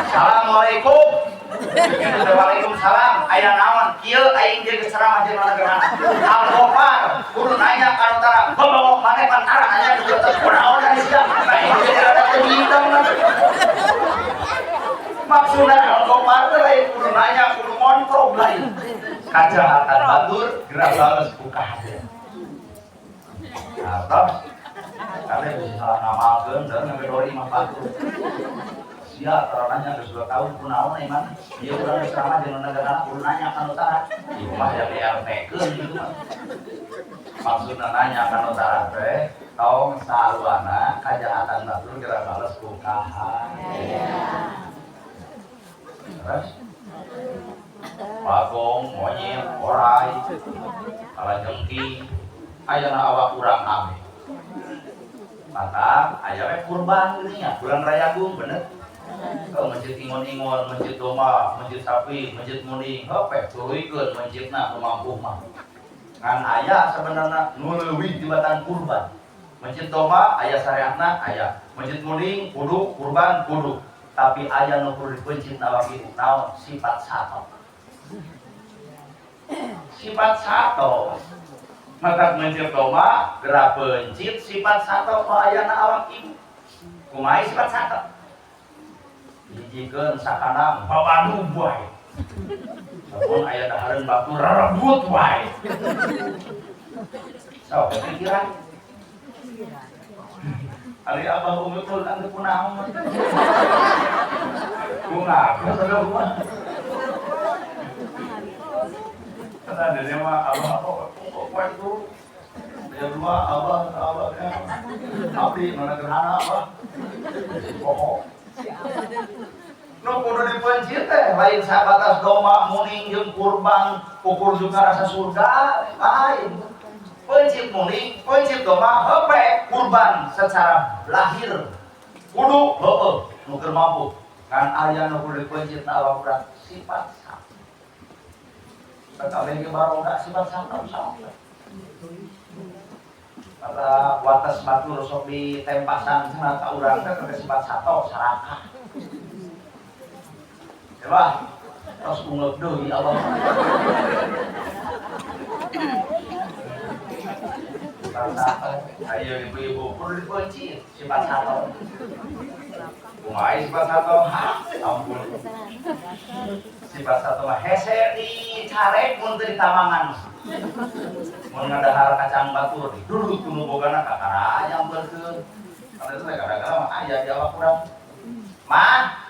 Assalamualaikum. Gitu waalaikumsalam. Aya naon? Kieu aing dia ceramah jeung mana gerana. Algofar kudu nanya kanu tara. Bobok maneh pantara nanya ku teh kunaon ari sia. Aing dia ada teuing. Maksudna algofar teh lain kudu nanya kudu ngontrol lain. Kajahatan batur geura bales ku kahadean. Nah, terus karena bisa salah ngamalkeun dan ngegedori mah batur. Sia tarananya geus 2 tahun kunaon iman. Ieu urang geus sama jeung negara kudu nanya kanu tara. Ieu mah ya DRT-keun gitu mah. Maksudna nanya kanu tara teh tong saluana kajahatan batur geura bales ku kahadean. Terus bagong, monyet, orai, kalajengking, ayeuna awak urang abdi. Mata aya kurban geuning nya bulan Rayagung bener. Kalau masjid ingon-ingon, masjid domba, masjid sapi, masjid muning, heupe turuykeun masjidna nu mampu mah. Ngan aya sebenarnya nu leuwih tibatan kurban. Masjid domba aya syariatna aya, masjid muning kudu kurban kudu. Tapi aya nu kudu dipencit awak ibu naon sifat sato. Sifat sato. Maka mencit domba gerak pencit sifat sato ku ayana awak ibu. Kumaha sifat sato? Dijikeun sakanang babadu wae. Sampun aya dahareun batu rerebut wae. Sok pikiran. Ari abah umi pun anu kunaon. Kunaon saudara mah. Kata dia mah abah waktu dia dua abah abdi mana gerhana abah pokok nu kudu dipencit teh lain sabatas domba muning jeung kurban ukur juga rasa surga lain pencit muning pencit domba heupe kurban secara lahir kudu heueuh nu keur mampu kan aya nu kudu dipencit awak urang sifat kata lagi baru enggak sifat sama. Kata wates batur sok ditempasan cenah ka urang teh keur sifat sato sarakah. Coba tos ungeup deui Allah. Ayo ibu-ibu kudu dipencit sifat sato. Kumaha sifat sato? Ampun. Sifat satu mah hese dicarek mun teu ditamangan. Mun ngadahar kacang batur duduk kudu bogana kakara nyampeurkeun. Karena itu gara-gara mah aya di awak urang. Mah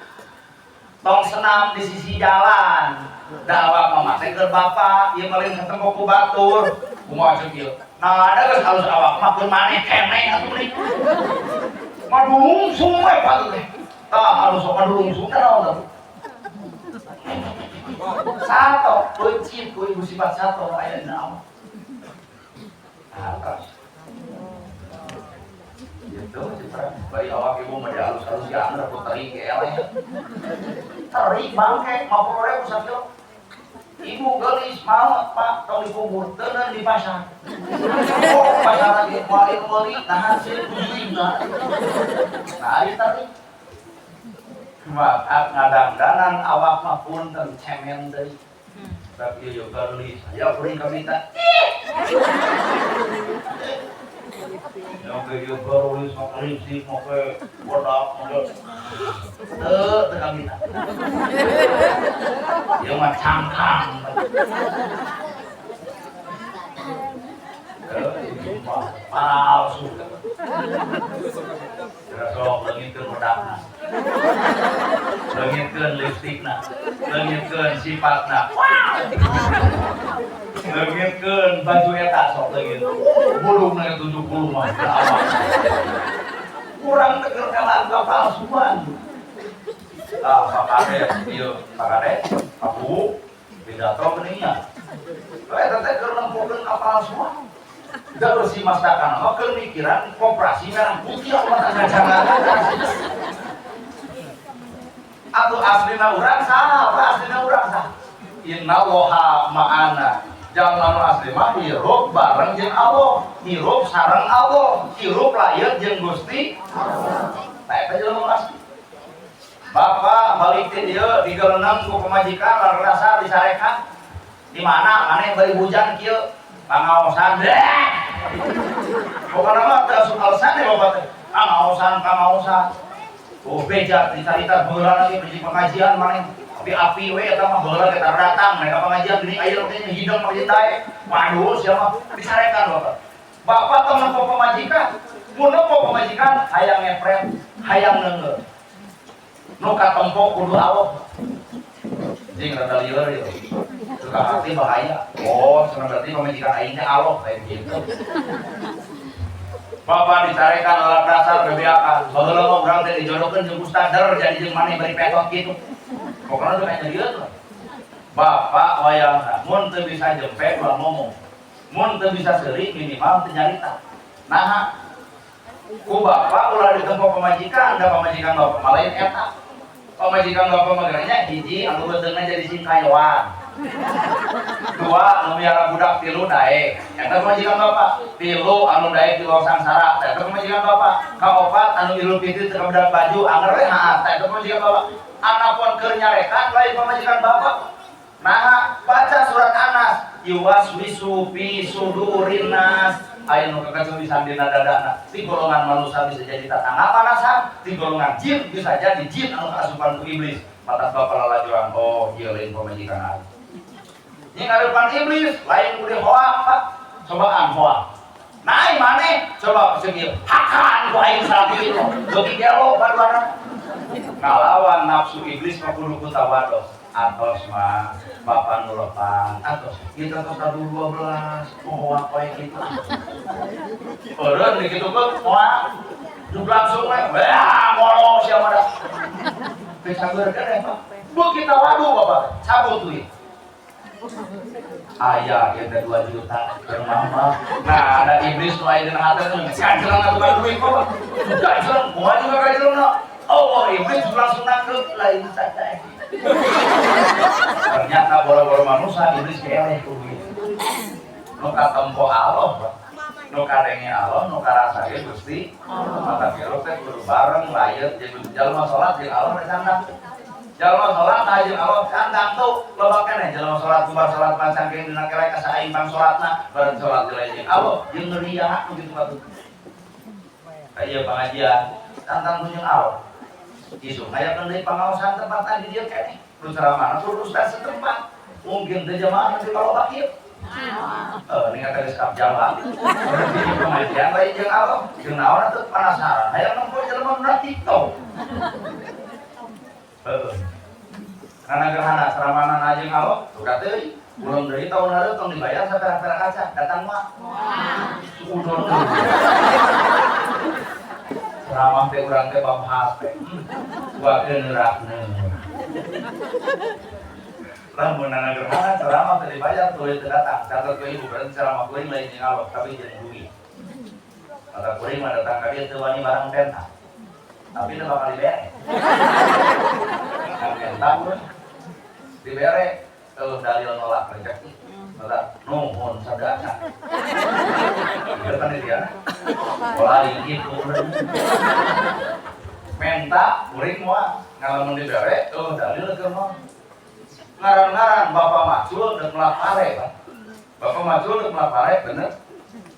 tong senam di sisi jalan. Da awak mah teh keur bapa ieu paling ketemu ku batur. Kumaha ceuk ieu? Nah, ada geus halus awak mah keur maneh keneh atuh deui. Madungsung we batur teh. Tah halus sok madungsung teh naon? Sato, pencit ku ibu sifat sato aya dina Allah. Nah, gitu citra. Bari awak ibu mah halus-halus ya anda puteri ke eleh. Teri bangke 50.000 sakilo. Ibu gelis mau Pak tong dikubur teuneun di pasar. Oh, pasar lagi meuli nah hasil kujuingna. Nah, ari tadi maka ngadangdanan awak mah punten cemen deui. Tapi yo gelis, aya kuring ka minta. Yang kayak baru sok lipstik mau ke bodak mau tekan kita. Dia mah cangkang. Palsu. Sok leungitkeun bodakna. Leungitkeun lipstikna. Leungitkeun sifatna. Leungitkeun baju eta sok leungit. Bulungna 70 mah. Kurang teger kalaan kapalsuan. Pak Kades, ieu Pak Kades, aku pidato geuninnya. Eta teh keur nempukeun kapalsuan. Da bersih masakan mah keur mikiran koperasi merah putih rumah tangga jangan. Atuh aslina urang saha? Aslina urang saha? Inna woha ma'ana. Jalan asli mah hirup bareng jeung Allah, hirup sareng Allah, hirup layeun jeung Gusti Allah. Tah eta jelema asli. Bapak balik teh dieu digeuleunang ku pamajikan lalu rasa disarekan. Di mana maneh bari hujan kieu? Pangaosan deh. Pokokna mah teu asup alasan ya Bapak teh. Pangaosan. Oh bejar dicarita baheula lagi pergi pengajian maneh. Api we eta mah baheula kita datang mereka pengajian gini aya teh hidung mah dae. Waduh siapa disarekan Bapak. Bapak teman po pamajikan. Mun po pamajikan hayang ngepret, hayang neungeul. Nu katempo kudu Allah. Jeung rada lieur ieu. Suka hati bahaya. Oh, berarti pemajikan aingnya Allah kayak gitu. Bapak dicarekan alat dasar BBAK. Baheula mah urang teh dijodohkeun jeung ustader jadi jeung maneh bari petot kitu. Pokona teh aya dieu tuh. Bapak wayangna mun teu bisa jempek ulah ngomong. Mun teu bisa seuri minimal teu nyarita. Nah, ku bapak ulah ditempo pemajikan, da pamajikan bapak malain eta. Pamajikan bapak mageranya hiji anu beuteungna jadi singkayoan. Dua anu miara budak tilu daek. Eta pamajikan bapak. Tilu anu daek di luar sangsara. Eta pamajikan bapak. Kaopat anu ilu piti teu budak baju anger we haat. Eta pamajikan bapak. Anapun keur nyarekan lain pamajikan bapak. Nah, baca surat Anas. Yuwaswisu fi sudurin nas. Aya nu kekecewisan dina dadana. Ti golongan manusia bisa jadi tatangga panasan, ti golongan jin bisa jadi jin anu kaasupan ku iblis. Mata bapak lalajuan, oh ieu lain pamajikan aing. Ning ngarepan iblis lain kudu hoak, Pak. Cobaan hoak. Naik maneh coba segil. Hakan ku aing sapi itu. Beuki gelo baruana. Ngalawan nafsu iblis mah kudu kutawados. Atos mah Bapak nulepan atos kita tos 12 hoak wae kitu. Eureun dikitu ke hoak jug langsung we. Wah, ngolo sia mah da. Teu sageurkeun Pak. Bu kita waduh Bapak, cabut duit. Aya ieu teh 2 juta keur mama. Nah, ada iblis nu aya dina hate teh ganjelan atuh duit Bapak. Ganjelan moal juga ganjelan. Oh, iblis langsung nangkep lain saja. Ternyata boro-boro manusia iblis keleh kudu. Nu katempo Allah, nu karenge Allah, nu karasake Gusti. Mata kira teh kudu bareng layeut jeung jalma salat jeung Allah sandang. Jalma salat jeung Allah sandang tuh loba keneh jalma salat bubar salat pancangkeun dina kelek asa aing bang salatna bareng salat jeung Allah jeung ria kitu atuh. Aya pengajian sandang jeung Allah. Isu ngayakeun deui pangaosan tempat tadi dia keneh. Nu ceramahna tuh ustaz setempat. Mungkin teh jamaah nanti kalau bakir. Ning eta geus kap jalan. Berarti di pengajian lain jeung Allah. Jeung naon atuh penasaran. Hayang nempo jelema nu TikTok. Karena gerhana ceramahna jeung Allah, udah teuing. Belum deui tahun hareup tong dibayar saperang-perang kaca. Datang mah. Udon. Ceramah teh urang teh bab HP. Wakeun nerakneun. Lamun nana gerhana ceramah teh dibayar tuluy teu datang. Catat ku ibu berarti ceramah kuring lain jeung Allah, tapi jeung duit. Mata kuring mah datang ka dieu teu wani barang penta. Tapi teu bakal dibere. Kan penta urang. Dibere dalil nolak rezeki. Mata nuhun sadana. Ieu panitia. Lain kitu urang. Menta kuring moal ngalamun dibere dalil keur moal. Ngaran-ngaran Bapak Macul deuk melapare, Pak. Bapak Macul deuk melapare bener.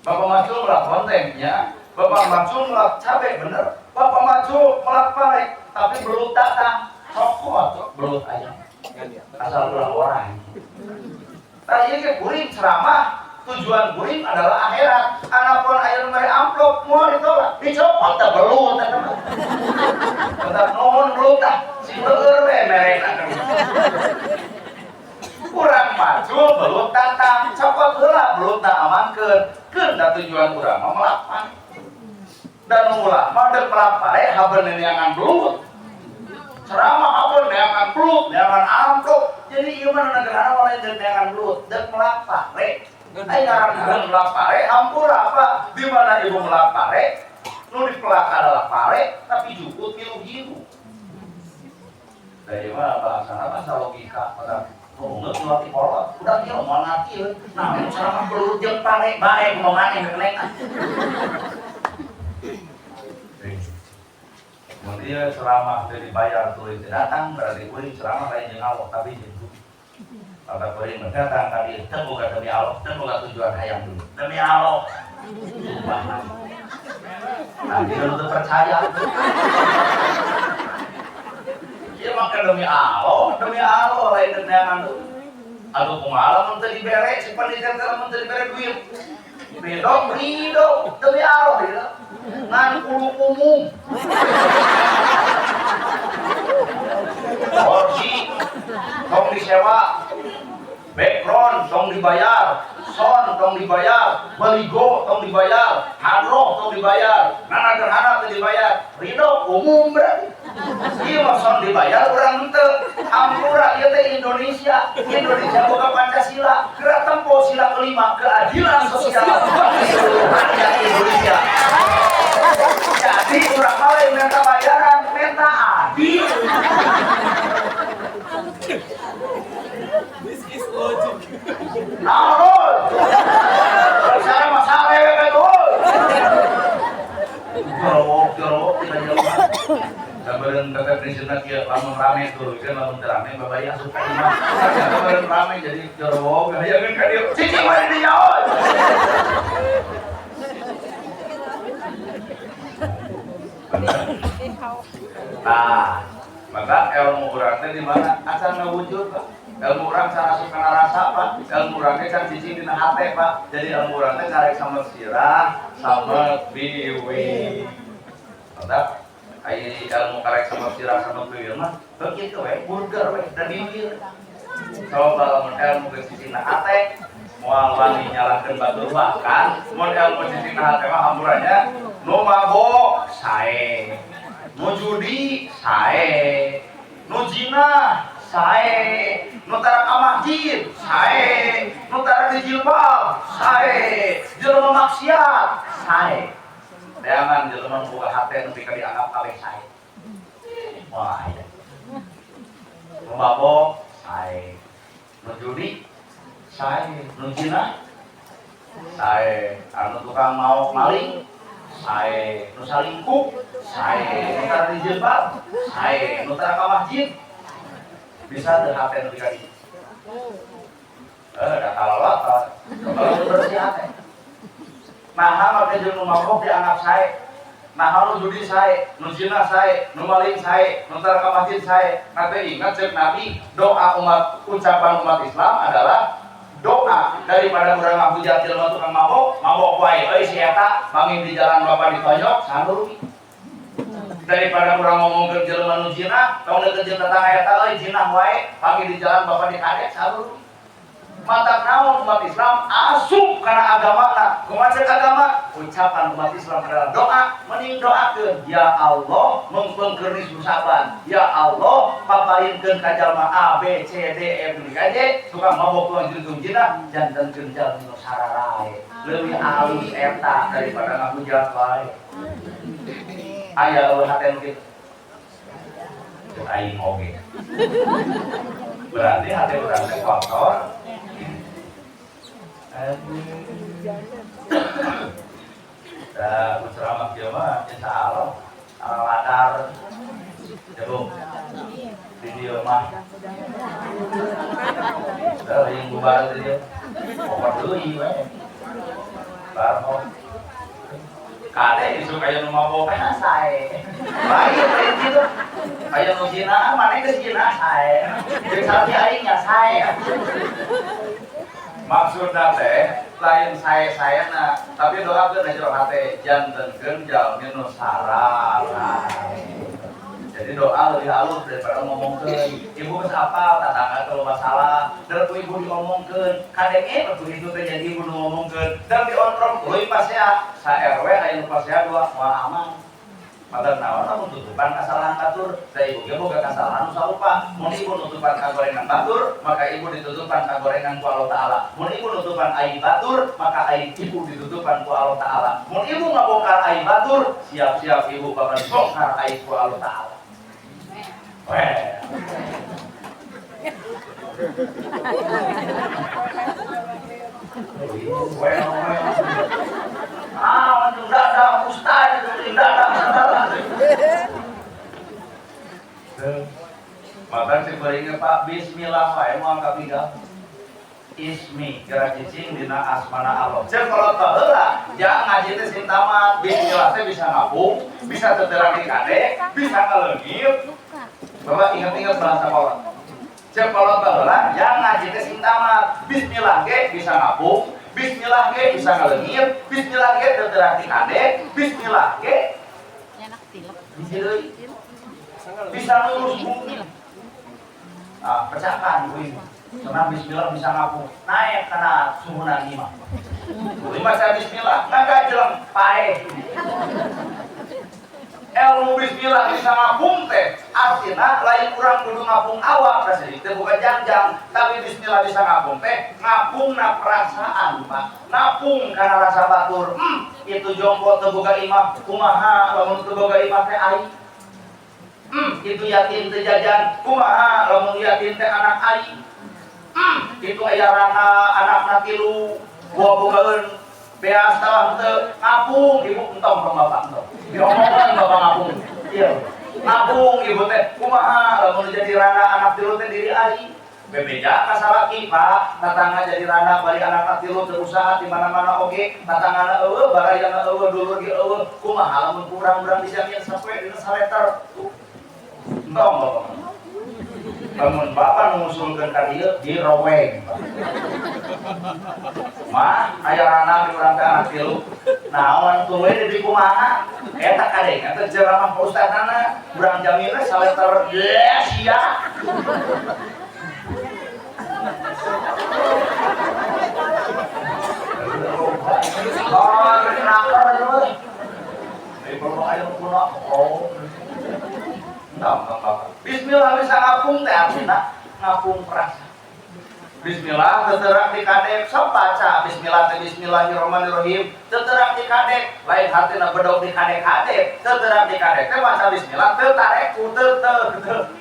Bapak maju melak kontennya, Bapak maju melak cabai bener, Bapak maju melak pare, tapi belut datang, cokot belut ayam, asal belah orang. Tadi ini kuring ceramah, tujuan kuring adalah akhirat. Anapun air mere amplop mau ditolak, dicopot tak belut, teman. Tetap non belut tak, si beler mereka. Kurang maju belut datang, cokot heula belut tak amankeun. Keun da tujuan urang mah melapan. Dan ulama deuk melapare habeun neangan belut. Ceramah habeun neangan belut, neangan amplop. Jadi ieu mah negara lain deuk neangan belut, deuk melapare. Ai ngaran melapare hampura apa? Di mana ibu melapare? Nu dipelak adalah pare tapi jukut gilu-gilu. Dari mana bahasa logika pada nggak ngerti pola, udah dia mau ngerti, nah cara belut jeung pare bae kumaha kenengan. Kemudian ceramah teu dibayar tuluy datang berarti kuring ceramah lain jeung Allah tapi jeung kata kuring datang kali teu boga demi Allah, teu boga tujuan hayang dulu. Demi Allah. Subhanallah. Nanti lu teu percaya. Ya maka demi Allah lain neangan tuh. Aduh kumaha mun teu dibere si panitia teh mun teu dibere duit. Bedog bridog demi Allah ya. Ngan kudu umum. Orsi tong disewa. Background tong dibayar, sound tong dibayar, baligo tong dibayar, hadroh tong dibayar, nana gerhana tong dibayar, ridho umum berarti. Iya mah sound dibayar urang henteu. Ampura ieu teh Indonesia boga Pancasila, gerak tempo sila kelima keadilan sosial bagi seluruh rakyat Indonesia. Jadi urang mah lain minta bayaran, minta adil. Naon? Cara masalah we tuh. Jorok kita jelema. Sabareun kakak prinsipna kieu lamun rame tuh, kan lamun teu rame babaya asup ka imah. Sabareun rame jadi jorok, hayeun ka dieu. Cicing mah di nyaon. Nah, maka ilmu urang teh di mana? Asal ngawujud, Pak. Ilmu urang cara asup kana rasa, Pak. Ilmu urang teh can cicing dina hate, Pak. Jadi ilmu urang teh karek sama sirah, sama biwi. Mantap. Ai ilmu karek sama sirah sama biwi mah begitu we, burger we, dan bibir. Coba lamun ilmu geus cicingna hate, moal wangi nyalakeun batur bahkan mun ilmu cicingna hate mah hampurannya nu mabok sae. Nu judi sae, nu zina sae, nu tara ka masjid sae, nu tara di jilbab sae, jelema maksiat sae. Jangan jelema boga hate nepi ka dianggap kabeh sae. Wah, iya. Nu mabok sae, nu judi sae, nu zina sae, anu tukang maok maling sae, nu salingkuh sae, nu tara di jilbab sae, nu tara ka masjid bisa teu hate nepi ka dieu. Da kalawat kalau bersih hate. Nah, maka jeung nu mabok dianggap sae. Nah, nu judi sae, nu zina sae, nu maling sae, nu tara ka masjid sae. Nah, teh ingat ceuk Nabi, doa ucapan umat Islam adalah doa daripada urang ngahujat jelema tukang mabok wae euy si eta mangin di jalan Bapa ditonjok sarugi. Daripada urang ngomongkeun jelema nu zina, tong neukeun tetangga eta euy zina wae, mangin di jalan Bapa dikadek sarugi. Mantap naon umat Islam asup kana agamana. Kumaha ceuk agama? Ucapan umat Islam adalah doa, mending doakeun ya Allah mengpengkeun saban. Ya Allah paparinkeun ka jalma A B C D E F G H tukang mabok tukang jeung zina jantenkeun jalma nu sararae. Leuwih alus eta daripada ngahujat wae. Aya eueuh hate nu kitu. Teu aing oge. Berarti hati urang teh kotor. Dah ceramah kieu mah insya Allah ladar jago video mah yang bubar teh dia pokok deui we Barho. Kade isu kayak nu mabok sae. Lain gitu. Kayak nu zina mana geus zina sae. Jadi salaki aing nya sae. Maksudna teh lain saya tapi doakeun na jero hate jantenkeun jalmi nu sarara. Jadi doa lebih halus daripada ngomongkeun. Ibu geus apal tatangga kalau masalah, dan ku ibu diomongkeun, kadenge waktu itu teh jadi ibu nu ngomongkeun, dan diontrong tuluy pasea, sa RW aya nu pasea 2 moal aman. Maka naon lamun tutupan kasalahan batur, da ibu ge boga kasalahan nu sarupa. Mun ibu nutupan kagorengan batur, maka ibu ditutupan kagorengan ku Allah Taala. Mun ibu nutupan aib batur, maka aib ibu ditutupan ku Allah Taala. Mun ibu ngabongkar aib batur, siap-siap ibu bakal bongkar aib ku Allah Taala. Tidak ada ustaz, tidak ada salah. Maka saya beringat Pak, Bismillah wae moal kapidah. Ismi gerak cicing dina asmana Allah. Cek kalau baheula, jangan ngaji teh sing tamat. Bismillah teh bisa ngapung, bisa teterang di kade, bisa ngaleungit. Bapak ingat-ingat bahasa kolot. Cek kolot baheula, jangan ngaji teh sing tamat. Bismillah ge bisa ngapung, bismillah ge bisa ngaleungit, bismillah ge teterang di kade, bismillah ge bisa ngurus bumi. Ah, pecahkan kuwi. Karena bismillah bisa ngapung. Naik karena suhunan 5. Baca bismillah, naga jelang pae. Ilmu bismillah bisa ngapung teh artinya lain kurang kudu ngapung awak kasih teh bukan jangjang, tapi bismillah bisa ngapung teh ngapung na perasaan Pak, ngapung karena rasa batur. Itu jongkok teu boga imah kumaha lamun teu boga imah teh ai. Itu yatim teu jajan kumaha lamun yatim teh anak ai. Itu aya rana anakna 3 gua bogaeun beas tawah teu ngapung ibu entong ka bapak entong. Diomongan bapak ngapung. Iya. Ngapung ibu teh kumaha lamun jadi rana anak 3 teh diri ai. Bebeja ka salaki Pak, tatangga jadi rana bari anak 3 teu usaha di mana-mana oge, tatanggana eueuh barayana eueuh dulur ge eueuh. Kumaha lamun kurang-urang dijamin sampai dina saleter. Entong bapak. Namun bapak mengusulkan ka dieu diroweng. Mah aya rana di urang teh anak 3. Naon tuluy di kumaha? Eta kadeng eta ceramah ka ustadana, urang jaminna saleter sia. Oh, kenapa itu? Ini perlu air punak. Oh. Bismillah bisa ngapung teh artinya ngapung perasa. Bismillah teterak di kadek sok baca bismillah teh bismillahirrahmanirrahim teterak di kadek lain hartina bedog di kadek-kadek teterak di kadek teh baca bismillah teu tarek ku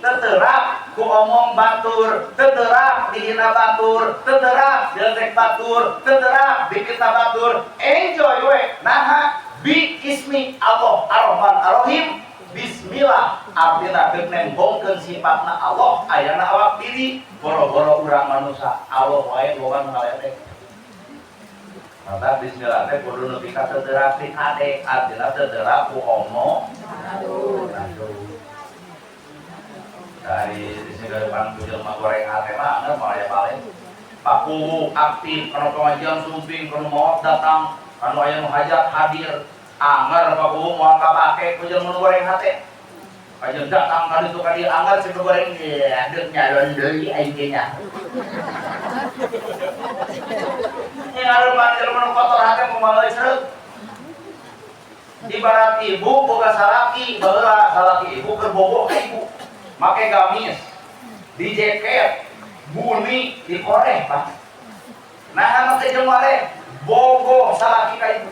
teterak ku omong batur teterak dihina batur teterak diledek batur teterak dipita batur enjoy we naha bi ismi Allah ar-Rahman ar-Rahim. Bismillah artinya nembongkeun sifatna Allah ayana awak diri boro-boro urang manusia Allah wae boga ngaledek. Maka bismillah teh kudu nepi ka teuterak ti kadek artinya teuterak ku omong aduh. Dari sini depan ku jelema goreng ate mah ngan moal aya balen. Paku aktif kana pengajian sumping kana maot datang anu aya nu hajat hadir. Anggar paku moal kapake ku jelema nu goreng hate. Aja datang kali itu kali anggar sing goreng ya deuk nyalon deui aing ge nya. Ini ngarupan jelema nu kotor hate moal sereuk. Ibarat ibu boga salaki, baheula salaki ibu keur bobo ka ibu. Make gamis, di jaket, buni, dikoreh Pak. Nah anu teh jemare bogo salaki ka ibu.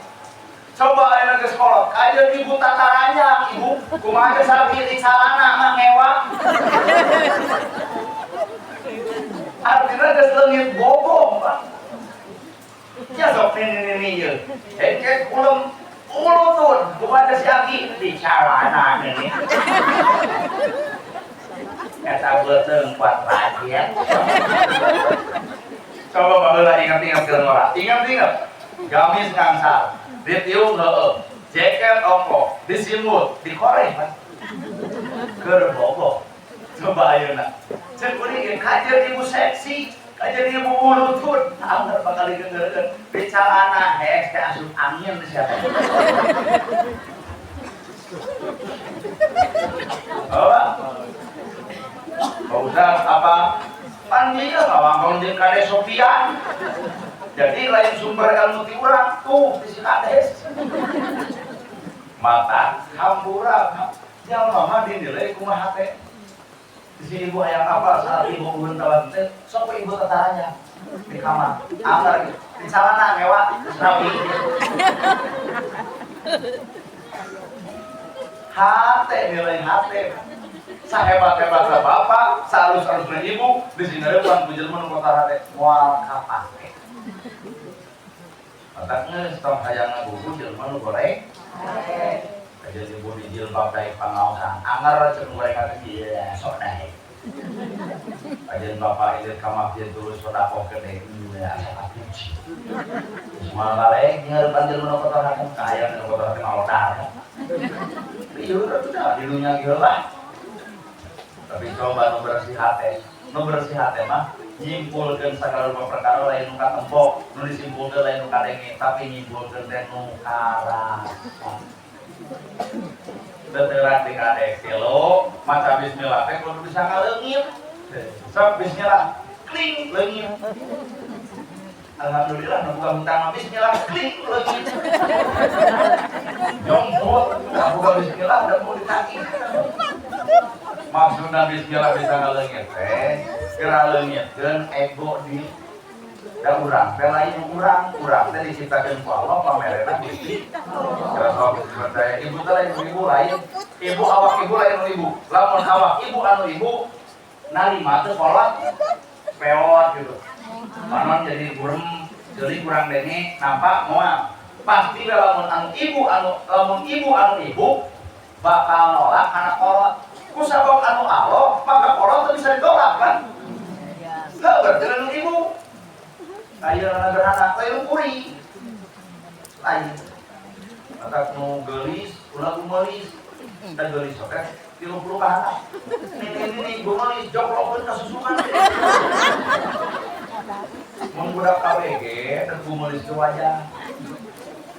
Coba ayeuna geus kolot, kajeun ibu tataranya ibu, kumaha salaki di salana mah ngewak. Artinya geus leungit bogo Pak. Ya sok ini ye. Cek ulum ulutun, kumaha salaki di salana ini. Eta beuteung kuat rahasia. Coba baheula ingat-ingat keur ngora. Ingat-ingat. gamis ngangsal, ditiung heueuh, jaket ongko, disimut, dikoreng kan. Keur bogo. Coba ayeuna. Ceuk kuring kajer ibu seksi, kajer ibu bulutut, anggar bakal digengeureun. Bicalana heek teh asup angin siapa. Oh, udah apa? Pan dia ngawangkong jeung Kades Sofian. Jadi lain sumber ilmu ti urang tuh di si Kades. Mata hampura jalma mah dinilai kumaha teh. Di sini ibu hayang apa saat ibu ulun tawang teh sok ibu tataranya di kamar. Anggar di salana mewah rapi. Hate nilai hate. Sahebat-hebatna bapak, salus-alusna ibu, di sini depan pujelma nu kotar hate moal kapake. Otaknya stop hayangna bubu jelma nu goreng. Aja ibu di jilbab daek pangaosan. Anggar ceuk goreng atuh ieu sok daek. Ajeun bapak ieu ka masjid terus sedekah gede ieu asa kapuji. Semua balik ngeurepan jelma nu kotar hate kaya nu kotar hate maodar. Ieu udah dilunya ieu lah. Tapi coba nu bersih hate mah nyimpulkeun sagala rupa perkara lain nu katempok, nu disimpulkeun lain nu kadenge, tapi nyimpulkeun teh nu karasa. Deuteuran di kadek tilo, maca bismillah teh kudu bisa ngaleungit. Sok bismillah, kling leungit. Alhamdulillah nu buka hutang mah bismillah, kling leungit. Jompot, buka bismillah da mau ditagi. Maksudna bismillah bisa ngaleungit teh, geura leungitkeun ego di da urang teh lain urang teh diciptakeun ku Allah pamerena Gusti. Geura sok percaya ibu teh lain ibu lain, ibu awak ibu lain ibu. Lamun awak ibu anu ibu narima teh kolot peot gitu. Panon jadi burem, jadi kurang denge nampak moal. Pasti lamun ibu anu bakal nolak kana kolot. Ku sabab anu Allah, maka kolot bisa ditolak kan? Heuh, berarti anu ibu. Ayeuna gerhana lain kuri. Lain. Mata nu geulis, ulah gumelis. Da geulis oke 30 ka anak. Ini gumelis joklokeun ka susukan. Mun budak KBG teu gumelis ke wajah.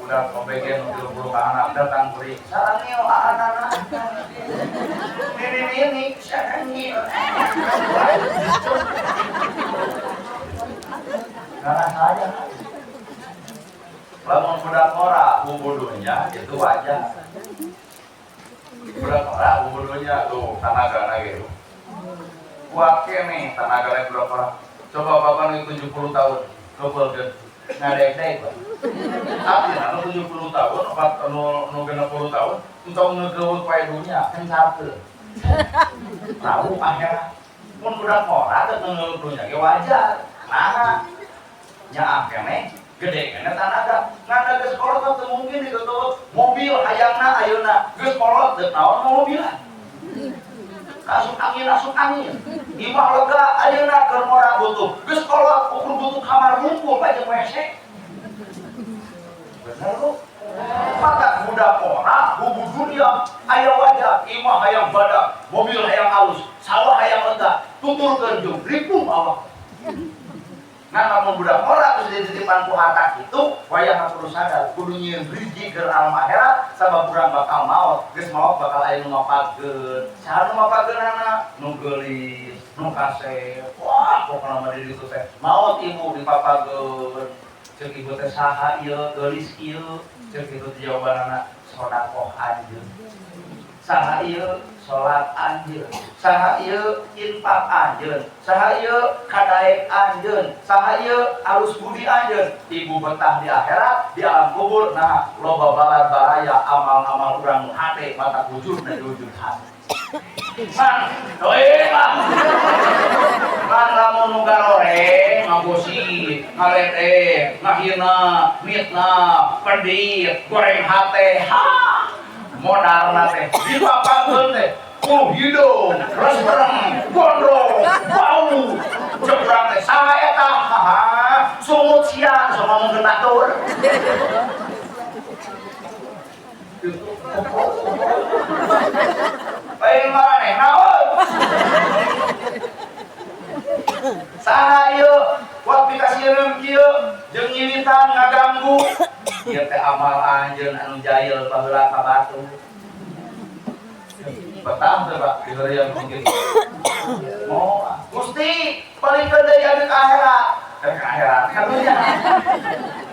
Budak KBG nu 30 ka anak datang kuri. Sarang ieu anak-anak. Ini sarang ieu. Karena saja lamun budak ora bubudunya itu wajar. Budak ora bubudunya tuh tanagana gitu. Kuat kene tanagana budak ora. Coba bapak nu 70 tahun, kebeulkeun ngadek-dek. Tapi anu 70 tahun, anu 60 tahun, entong ngegeuweuk wae dunya kencarkeun. Tahu akhirat. Mun budak ora teu ngegeuweuk dunya ge wajar. Nah, nya kene gede kene tanaga ngana geus kolot teh mungkin ditutup mobil hayangna ayeuna geus kolot teu naon mobilan asup angin imah lega ayeuna keur mora butuh geus kolot ukur butuh kamar ngumpul bae jeung WC bener lu maka budak ora bubu dunia aya wajah imah hayang badak mobil hayang alus sawah hayang lega tuturkeun jeung ripung awak. Nah, namun budak ora terus dititipan ku harta kitu, wayah kudu sadar, kudu nyieun riji keur alam akhirat, sabab urang bakal maot, geus maot bakal aya nu mapatkeun. Saha nu mapatkeunana? Nu geulis, nu kasep. Wah, pokona mah di ditu teh. Maot ibu dipapageun. Ceuk ibu teh saha ieu, geulis ieu. Ceuk kitu teh jawabanana sedekah anjeun. Saha ieu salat anjeun, saha ieu infak anjeun, saha ieu kadaek anjeun, saha ieu alus budi anjeun. Ibu betah di akhirat, di alam kubur, nah loba balar baraya amal-amal urang nu hate mata wujudna diwujud hate. Man, doe mah. Man lamun nu garore, ngabosi, ngalete, ngahina, mitna, pedit, goreng hate, modalna teh dipapageun teh hidung, resrem, gondrong, bau, cebrang teh saha eta? Sungut siang, sok ngomongkeun batur. Bae marane naon? Saha ieu? Wak pikasieun kieu jeung nyiwitan ngaganggu. Ieu teh amal anjeun anu jahil baheula ka batu. Betah teh Pak dibeureun mungkin. Oh, Gusti, palingkeun deui abi ka akhirat. Ka akhirat karunya.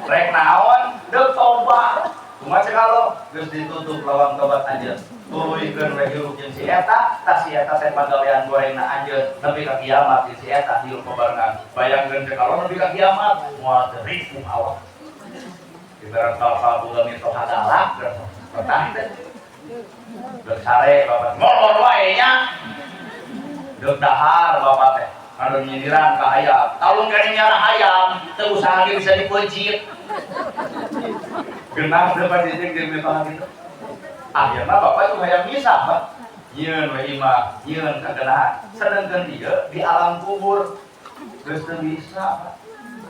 Rek naon? Deuk tobat. Kumaha kalau geus ditutup lawang tobat anjeun. Tuluykeun we hirup jeung si eta, tah si eta teh pagawean gorengna anjeun nepi ka kiamat si eta hirup bebarengan. Bayangkeun teh kalau nepi ka kiamat moal teu ripuh awak. Ibarat bapak bulan itu hadalak, betah teh. Geus sare bapak molor wae nya. Deuk dahar bapak teh. Anu nyindiran ka hayam. Talung geuning nyarah hayam, teu usaha ge bisa dipeujit. Genah depan dijeng jeung metode kitu. Akhirna bapak itu hayang misah, Pak. Nyieun we imah, nyieun kagenahan. Sedengkeun ieu di alam kubur geus teu bisa, Pak.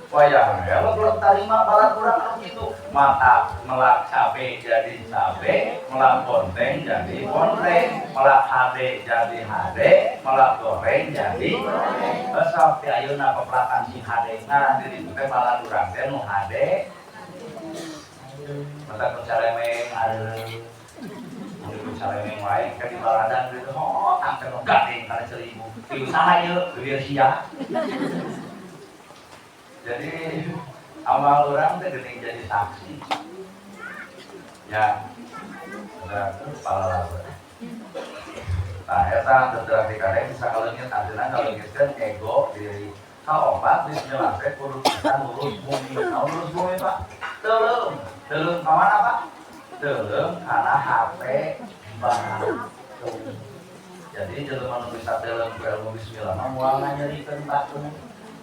Wayah we lo tarima balat urang anu kitu. Mata melak cabe jadi cabe, melak bonteng jadi bonteng, melak hade jadi hade, melak goreng jadi goreng. Sampai ayeuna peplatan si hade ngaran di ditu teh balat urang teh nu hade. Mata ku calemeng areureuh. Mun calemeng wae ka di baladan gitu oh tangke nu gading kana 1000. Ieu saha ieu? Bieu sia. Jadi amal orang teh geuning jadi saksi. Ya. Udah kepala lawan. Nah, eta teu dikare bisa kaleungit adeuna kaleungitkeun ego diri. Kaopat bismillah teh kudu kita lurus bumi. Naon lurus bumi, Pak? Teuleum. Teuleum ka mana, Pak? Teuleum kana HP barang. Jadi jelema nu bisa teuleum ku ilmu bismillah mah moal nyarikeun batur.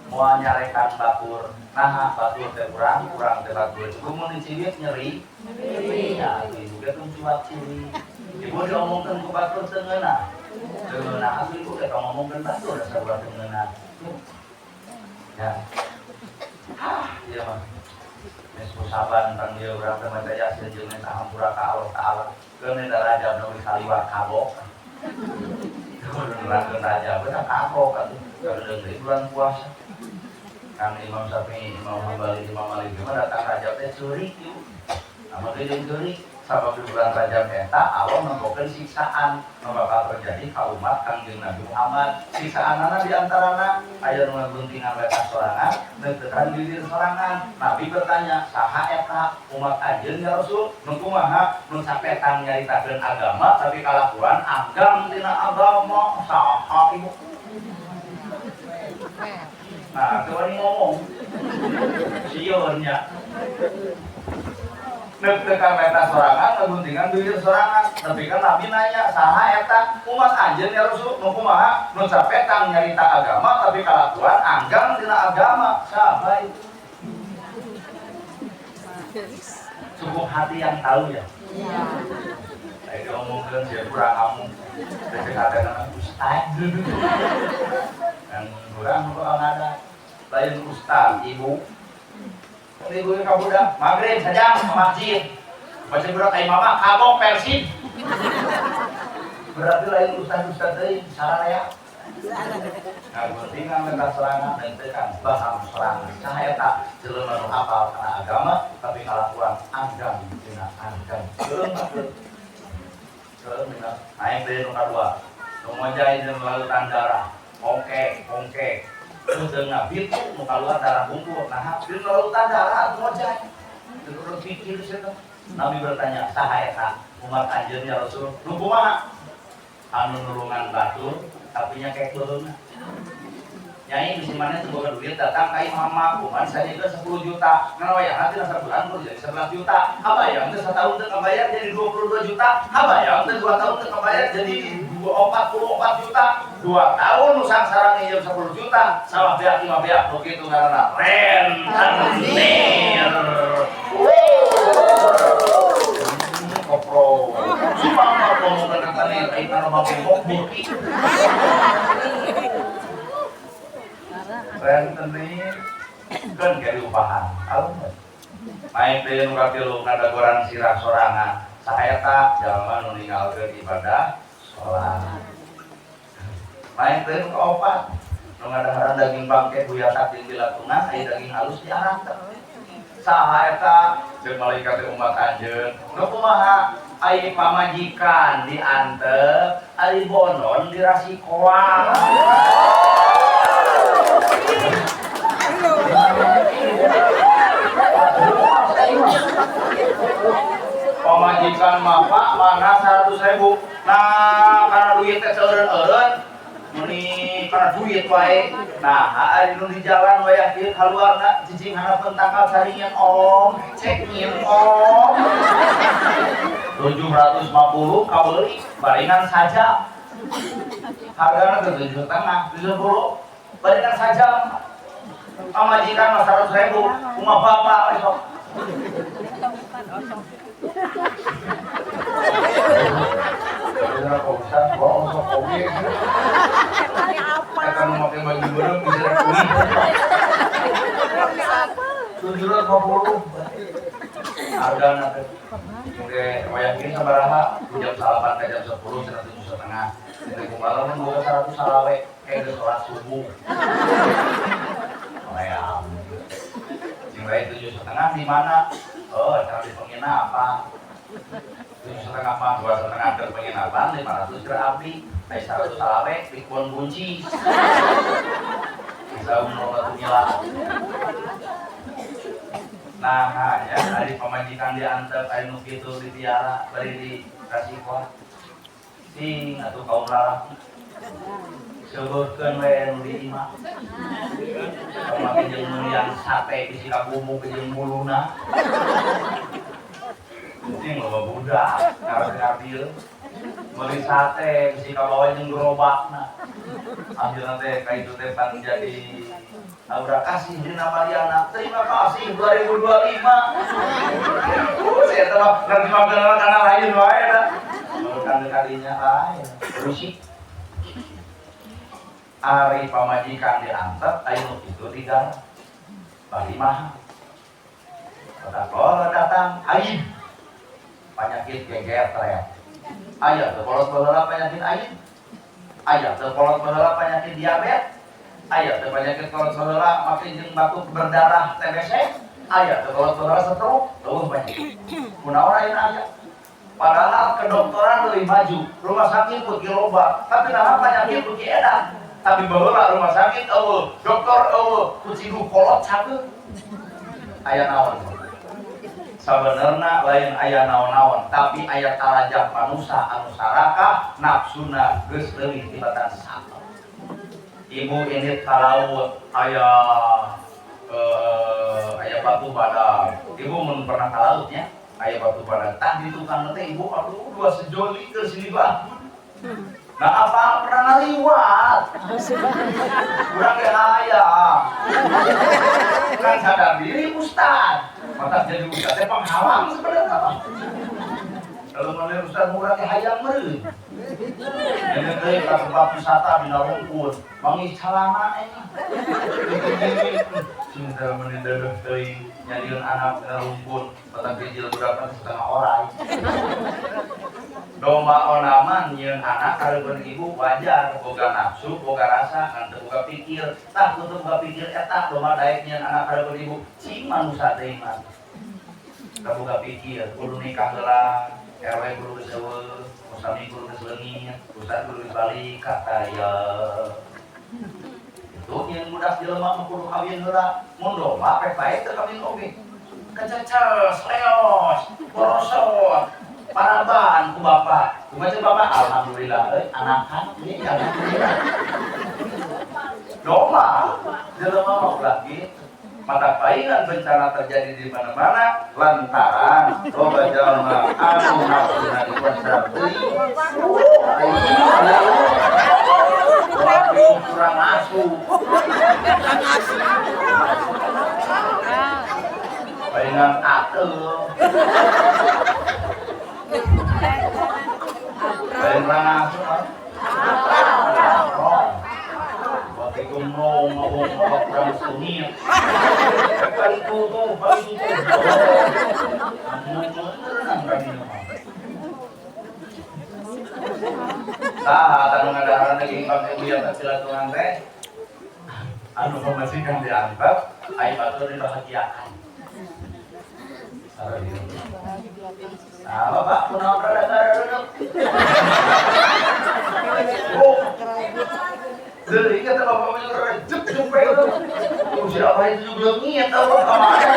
Moal nyarekan batur. Nah, batur teh urang teh batur. Kumun dicibit nyeri. Ya, ibu ge tong cuat ciri. Ibu diomongkeun ku batur teu ngeunah. Teu ngeunah asli ibu teh ngomongkeun batur sabab teu ngeunah. Ya. Iya mah. Mes saban tang ieu urang teh maca yasin jeung eta hampura ka Allah taala. Keun daraja nu kaliwat kabok. Keun nerangkeun raja bener kabok atuh. Keun deui bulan puasa. Kang Imam Syafi'i, Imam Hambali, Imam Malik mah datang Rajab teh seurik ieu. Amun teh jeung seurik sabab di bulan Rajab eta Allah nembokeun siksaan nu bakal terjadi ka umat Kangjeng Nabi Muhammad. Siksaanana di antarana aya nu ngaguntingan we sorangan, neutekan diri sorangan. Nabi bertanya, "Saha eta umat anjeun ya Rasul?" Nu kumaha? Nu sapetang nyaritakeun agama tapi kalakuan agam tina agama. Saha ieu? Nah, kewani ngomong siurnya neuk-neukan eta sorangan ngeguntingan duit sorangan tapi kan Nabi nanya saha eta umat anjeun ya Rasul nu kumaha nu sapetang nyarita agama tapi kalakuan anggang dina agama saha itu cukup hati yang tahu ya saya diomongkeun dia kurang kamu dekatana ustaz yang kurang ada lain ustaz ibu ibu kabudak maghrib saja ke masjid baca budak ai mama kabok persib berarti lain ustaz deui sararea ngaguntingan mental serangan dan tekan paham serangan saha eta jelema nu hafal kana agama tapi kalakuan anggang dina anggang seueum naik deui nu kadua nu ngojai jeung lautan darah ongke Udah nabi itu mau keluar darah bungkuk, nah di lautan darah ngojek, terus pikir situ. Nabi bertanya, saha eta umat anjeun ya Rasul, nu kumaha? Anu nulungan batur, tapi nya kayak keuleuh. Nyai bisi mana teu boga duit datang ka imam kuman saya itu 10 juta. Ngawayang teh sabulan kudu jadi 11 juta. Habayang teh satahun teh kabayar jadi 22 juta. Habayang teh 2 tahun teh kabayar jadi 44 juta. 2 tahun nu sangsara ngeuyeum 10 juta. Salah beak 5 beak begitu ngaranna rentenir. Kopro. Supaya ngomong rentenir ai kana mabok bukti. Rentenir kan gari upahan alun main teh nu katilu ngadagoran sirah sorangan saeta jalma nu ninggalkeun ibadah salat main teh nu kaopat nu ngadaharan daging bangke buyatak jeung bilatuna aya daging halus diarangkeun saha eta jeung malaikat umat anjeun nu kumaha ai pamajikan diantep ari bonon dirasikoan pamajikan mah Pak mana 100.000 nah karena duit teh seureun-eureun meni karena duit wae nah ari nu di jalan wayah kieu kaluarna cicing harapan tangkal saringan om cek nyin om 750 kabeuli baringan saja hargana ke 7,5 70 baringan saja pamajikan mah 100.000 kumaha bapak we sok Kau usah, kau usah kopi. Kita mau pakai baju baru, bisa kuning. 750. Harga nanti. Oke, wayakin sabaraha. Jam 8 ke jam 10, 7,5. Ini kumaha mun boga 100 salawe, kayak sholat subuh. Oh ya. Yang lain 7,5 di mana? Oh, cara di penginapan. 7,5 apa, 2,5 ke penginapan, 500 ke api, 100 salawe, pikun kunci. Bisa umur batu nyilang. Nah, ya, dari pemajikan diantep, hari nu kitu ditiara, beri dikasih kuat. Sing, atau kaum lalaki. Sebutkan we nu di imah. Pemakai jeung yang sate bisi ka bumbu ke jeung muluna. Ini loba budak, ngarep-ngarep meuli sate bisi ka bawa jeung gerobakna. Akhirna teh ka itu teh pan jadi aura kasih dina Mariana. Terima kasih 2025. Saya telah nerima gelar kana lain wae da. Kan kalinya lain. Rusik. Ari pamajikan diantep ayo itu digarap. Bari mah. Kalau datang aib penyakit geger teriak. Aya teu kolot baheula penyakit aib. Aya teu kolot baheula penyakit diabetes. Aya teu penyakit kolot baheula make jeung batuk berdarah TBC. Aya teu kolot baheula stroke. Teuh penyakit. Kunaon ayeuna aya? Padahal kedokteran leuwih maju. Rumah sakit beuki loba, tapi nahan penyakit beuki edan. Tapi baheula rumah sakit eueuh, dokter eueuh, kucigu kolot cakeung. Aya naon? Sabenerna lain aya naon-naon, tapi aya tarajak manusia anu sarakah nafsuna geus leuwih tibatan saker. Ibu ini kalaut aya batu badak. Ibu mun pernah ka lautnya, aya batu badak. Tah di tukang teh ibu aduh dua sejoli ke sini bah. Nah apa pernah ngaliwat? Kurang ge aya. Kan sadar diri Ustaz. Mata jadi Ustaz teh penghalang sebenarnya. Kalau mana Ustaz murah teh hayang meureun. Ini teh ka tempat wisata dina rungkun, mangis calana cinta menindeuh teuing nyadieun anak dina rungkun, patang kijil budak setengah orai. Domba onaman nyeun anak kareun ibu wajar boga nafsu, boga rasa, ngan teu boga pikir. Tah kudu boga pikir eta domba daek nyeun anak kareun ibu, cing manusia teh mah. Teu boga pikir, kudu nikah heula, RW kudu geus eueuh, musami kudu geus leungit, ustad kudu geus balik ka taya. Itu yang budak jelema mah kudu kawin heula, mun domba pek bae teu kawin oge. Kececes, leos, borosot, paraban ku bapak. Kumaha bapak? Alhamdulillah euy anakan ieu alhamdulillah. Domba jelema mah ulah kitu. Mata paingan bencana terjadi di mana-mana lantaran loba jalma anu nafsuna dikuasai teuing. Kurang asuh. Paingan ateuh. Paingan asuh. Bati gumrong ngomong kurang sunyi. Balik tuh. Anu ngadaharan lagi pakai buyat silaturahmi teh. Anu pemajikan dianggap ai batur dibahagiakan. Bapak kunaon rada duduk. Jadi kata bapak punya rejep jumpai itu. Siapa itu juga ngiat tahu kemana.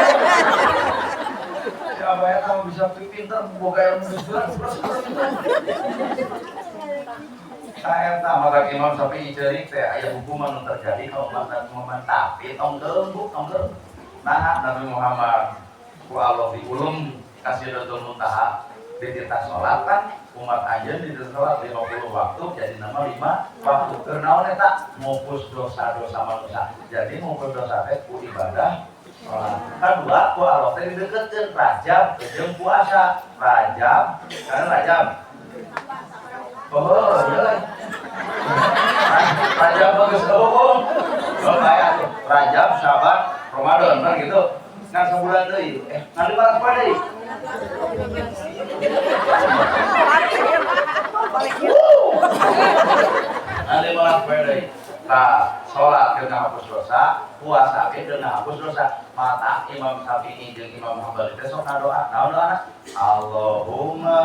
Siapa yang tahu bisa pintar buka yang musuhan. Saya tak mata Imam Syafi'i cerik teh aya hukuman terjadi kalau tapi tong lembut. Nah Nabi Muhammad ku Allah diulum kasih Rasul Muntaha dititah sholat kan umat aja dititah sholat 50 waktu jadi nama 5 waktu kernaon eta mupus dosa-dosa manusia jadi mupus dosa teh ku ibadah sholat kedua ku Allah teh dideketkeun Rajab jeung puasa Rajab karena Rajab iya Rajab bagus kayak Rajab, Syaban, Ramadan kan gitu kan sebulan deui nanti balas apa deui nanti balas apa deui nah sholat kena hapus dosa puasa kena hapus dosa mata Imam Syafi'i jeung Imam Hambali teh sok ngadoa naon doana Allahumma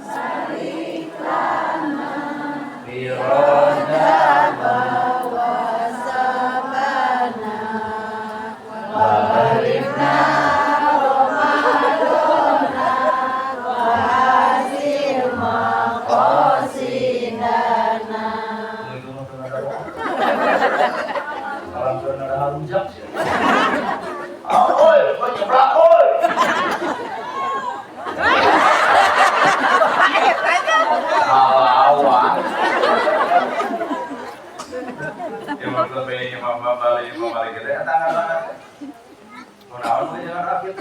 shalli lana fi rajab wa sabana wa barikna Ramadana wa hasil maqasidana. Salam saudara harujak sih. Oi, kau nyeblak oi. Awan. Imam Syafi'i, Imam Hambali kita tangan. Kunaon we jangan rakit.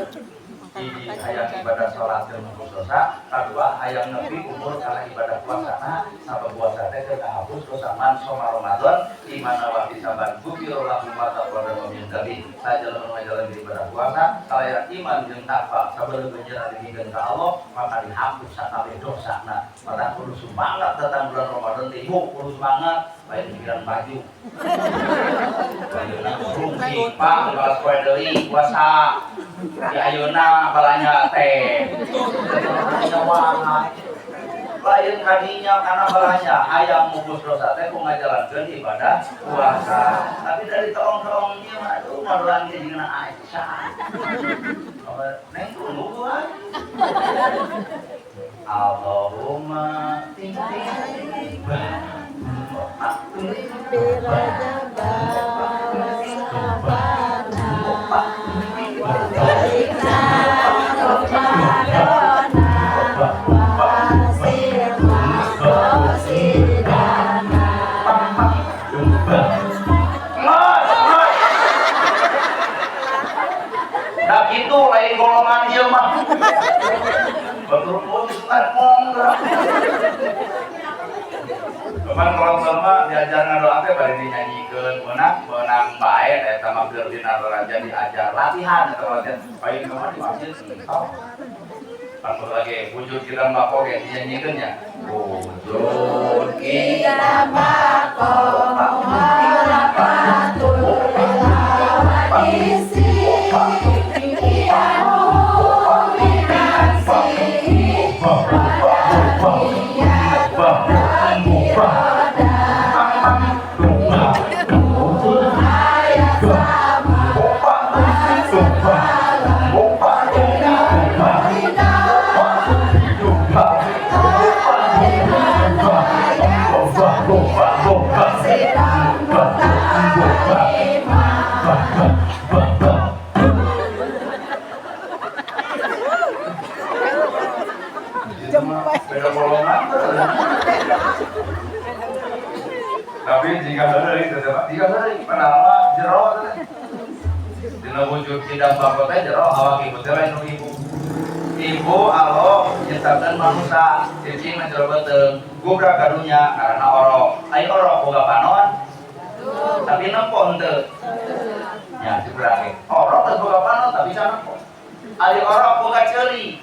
Di hayang ibadah salat jeung hapus dosa, kadua hayang nepi umur kana ibadah puasa. Sabab puasa teh teu ngahapus dosa man soma Ramadan di mana wa bisaban gufiro lahu ma taqaddama min dzambi. Sajalan mengajalan ibadah puasa, kalayan iman jeung takwa sabeureum beunjana digikeun ka Allah, maka dihapus sakabeh dosana. Maka kudu semangat datang bulan Ramadan teh, kudu semangat bae pikiran baju. Ayeuna rungsi pang balas poe deui puasa. Di ayeuna balanya teh. Lain kadinya karena balanya hayang mupus dosa teh ku ngajalankeun ibadah puasa. Tapi dari tolong-tolongnya aduh ngadoan ge jeung Aisyah. Neng tunggu aja. Allahumma tinting nah gitu lain golongan dia mah betul pun Ustaz monggo kemarin kalau sama diajar ngadoa teh bari dinyanyiikeun menang bae eta mah keur dina raja diajar latihan eta latihan paling kemarin di masjid tau Aku lagi wujud kita mbako ge dinyanyiikeun nya wujud kita mbako walapatul wadisi tapi jika dari padahal jero dina wujud tidak bangkot teh jero awak ibu teh lain ibu Allah nyiptakeun manusia cicing na jero beuteung gubrak karunya karena orok ai orok boga panon tapi nempon teu Ya diberangi orok terus boga panon tapi bisa nempo ari orok boga ceuli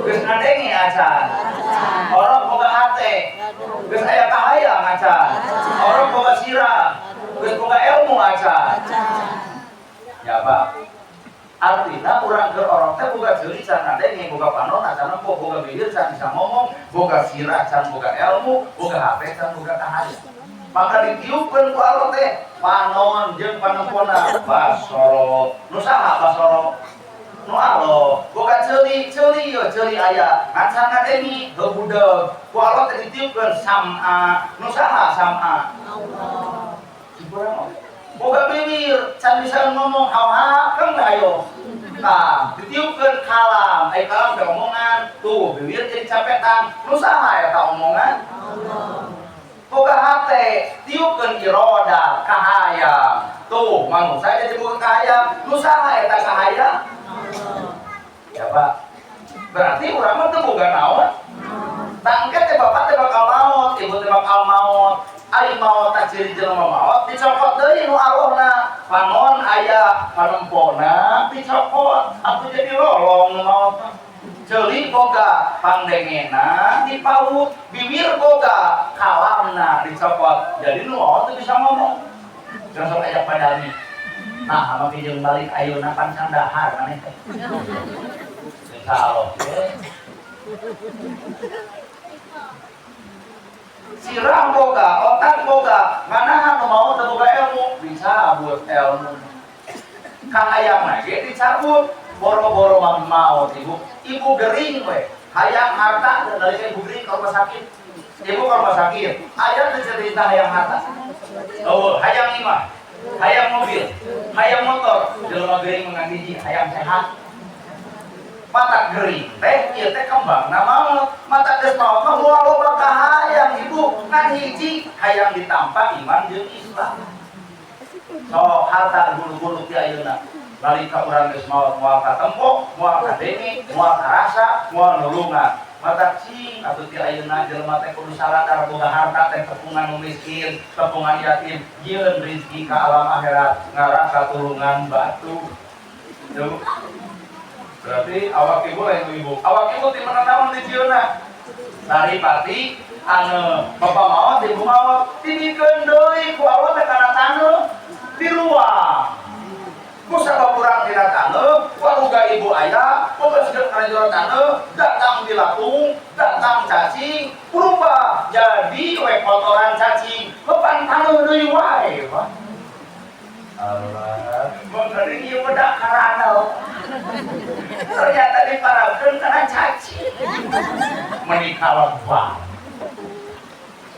geus ngadenge acan orok boga hate geus aya kahayang acan orok boga sirah geus boga ilmu acan ya Pak artinya urang keur orok teh boga ceuli can ngadenge boga panon acan nempo boga bibir can bisa ngomong boga sirah can boga ilmu boga hate can boga kahayang maka ditiupkeun ku Allah teh panon jeung panempona basoro nu saha basoro nu alo boga ceuli yo ceuli aya ngan sangademi heuh budeg ku Allah teh ditiupkeun sam'a nu saha sam'a Allah dikurang boga bibir can bisa ngomong hawa keung ayo nah ditiupkeun kalam kalam teh omongan tuh bibir jadi capetan nu saha eta omongan Allah boga hate tiupkeun iroda kahayang tuh manusia jadi boga kahayang nu saha eta kahayang ya Pak berarti urang mah teu boga naon tangke teh bapak teh bakal maot ibu teh bakal maot ari maot tak ciri jelema maot dicopot deui nu Allahna panon aya panempona dicopot atuh jadi lolong nu maot ceuli boga pangdengena dipaut bibir boga kalamna dicopot jadi nu teu bisa ngomong jangan sok aya padami nah maki jeung balik ayeuna pan sandahar maneh teh insyaallah sirah boga otak boga manahan nu mau teu boga ilmu bisa buat ilmu kahayang ge dicabut boro-boro mau ibu gering we hayang harta dan dari ibu gering ke rumah sakit ibu ke rumah sakit ayah cerita hayang harta oh hayang imah hayang mobil hayang motor jelema gering mengandiji hayang sehat mata gering teh ieu teh kembang nama mata geus maot mah moal loba kahayang ibu ngan hiji hayang ditampa iman jeung Islam so harta gulu-gulu ti ayeuna balik ka urang geus maot moal katempo, moal kadenge, moal karasa, moal nulungan. Mata cing atuh ti ayeuna jelema teh kudu saladar boga harta teh tepungan nu miskin, tepungan yatim, yeun rezeki ka alam akhirat, ngarang katulungan batu. Tuh. Berarti awak ibu lain ibu. Awak ibu ti mana naon di cieuna? Saripati anu bapa maot ibu maot tibikeun deui ku Allah teh kana taneuh di luar. Kusabab urang dina taneuh, waruga ibu ayah, boga segel kana jero taneuh, datang di lapung, datang cacing, berubah jadi we kotoran cacing, beban taneuh deui wae, Pak. Allah, mengeri ieu bedak karanau. Ternyata diparabkeun kana cacing. Menikah lebah.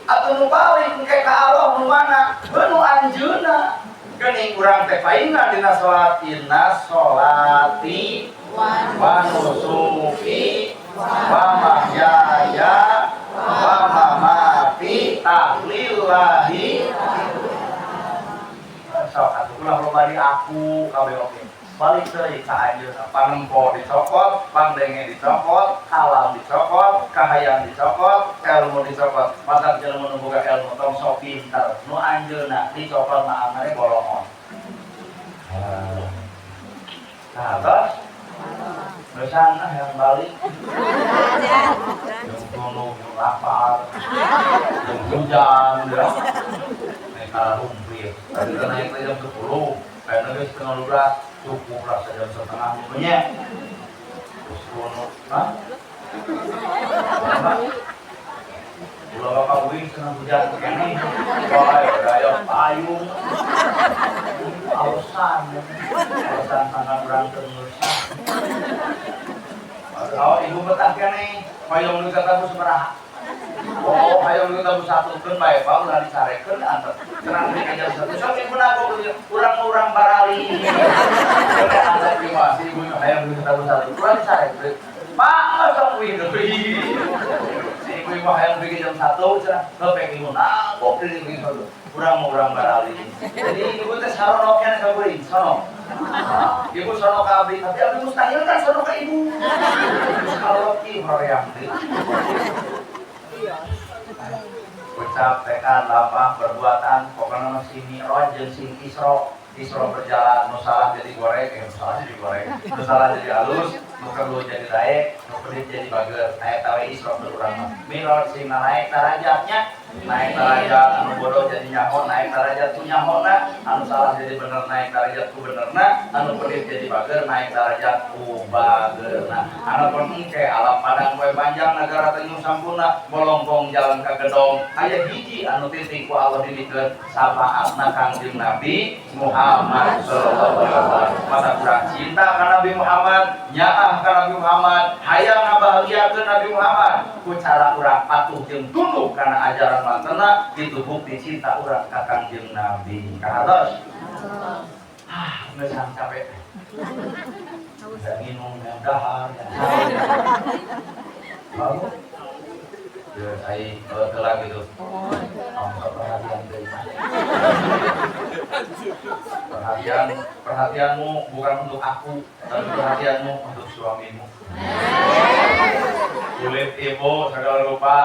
Atuh nu balik engke ka Allah nu mana? Nu anjeunna. Geuning urang teh paingan dina salat inna sholati wa nusuki wa mahyaya wa mamati tahlillahi sok atuh ulah loba di aku kabeh oge balik deui ka anjeunna panempo dicopot pangdenge dicopot kalam dicopot kahayang dicopot ilmu dicopot mata jelema nu boga ilmu tong sok pinter nu anjeunna dicopot mah amane bolongon nah terus bersana yang balik yang gunung yang lapar yang hujan ya mereka rumpir tadi kan naik ke jam 10 karena guys setengah 12 cukup lah jam setengah minggunya terus gunung ulah bapak wing senang hujan begini gaya payung alasan sangat kurang terusah kalau ibu betah kene payung nu katamu sabaraha oh payung nu katamu satukeun bae Pak ulah dicarekeun antar cenah di jam 1 sok ibu nago urang-urang barali ada ada di mas ibu hayang nu katamu satu ulah dicarekeun Pak sok wih deui ibu hayang bikin jam 1 cenah kepeng ibu nago di urang-urang barali jadi ibu teh sarono kene ka kuring sono ibu sono ka abdi tapi abdi mustahil kan sono ka ibu kalau ki hoream deui ucap tekad lapang perbuatan pokokna sing mi'raj jeung sing isra Isra berjalan, nu salah jadi goreng, nu salah jadi goreng, nu salah jadi halus, nu kedua jadi daek, nu pedit jadi bager. Aya tawe Isra berurang mah. Mirot sing naik derajatnya, naik derajat anu bodoh jadi nyaho, naik derajat tu nyahona, anu salah jadi bener naik derajat tu benerna, anu pedit jadi bager naik derajat ku bagerna. Anu penting ke alam padang we panjang negara teh nu sampurna, bolongkong jalan ka gedong. Aya hiji anu titik ku Allah didikeun syafaatna Kangjeng Nabi Muhammad sallallahu alaihi wasallam. Mata kurang cinta ka Nabi Muhammad, nyaah ka Nabi Muhammad, hayang ngabahagiakeun Nabi Muhammad. Ku cara urang patuh jeung tunduk kana ajaran mantena itu bukti cinta urang ka Kangjeng Nabi. Kahatos. Geus capek. Udah minum yang dahar. Lalu ya saya telah gitu. Perhatianmu bukan untuk aku, tapi perhatianmu untuk suamimu. Kulit ibu segala rupa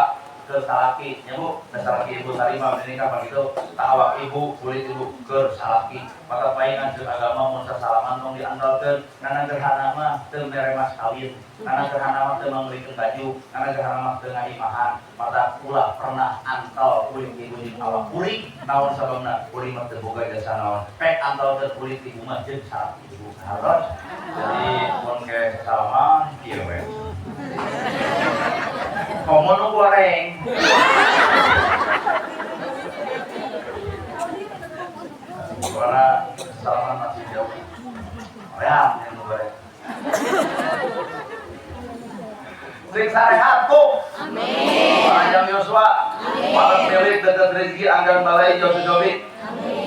ke salaki, ya bu, ke salaki ibu tarima menikah begitu, tawak ibu, kulit ibu ke salaki. Maka paingan ke agama mun sasalaman tong diandalkeun, nana gerhana mah teu mere mas kawin, nana gerhana mah teu manglikeun baju, nana gerhana mah teu ngaimahan. Mata ulah pernah antol kulit ibu jeung awak kuring, naon sababna kuring mah teu boga jasa naon. Pek antolkeun kulit ibu mah jeung salaki ibu. Harus. Jadi mun ke salaman kieu we. Komo nu goreng. Karena salaman masih jauh. Ream yang nu goreng. Sing sarehat tuh. Amin. Panjang Yosua. Malam milik dekat rezeki anggar balai jodoh-jodoh.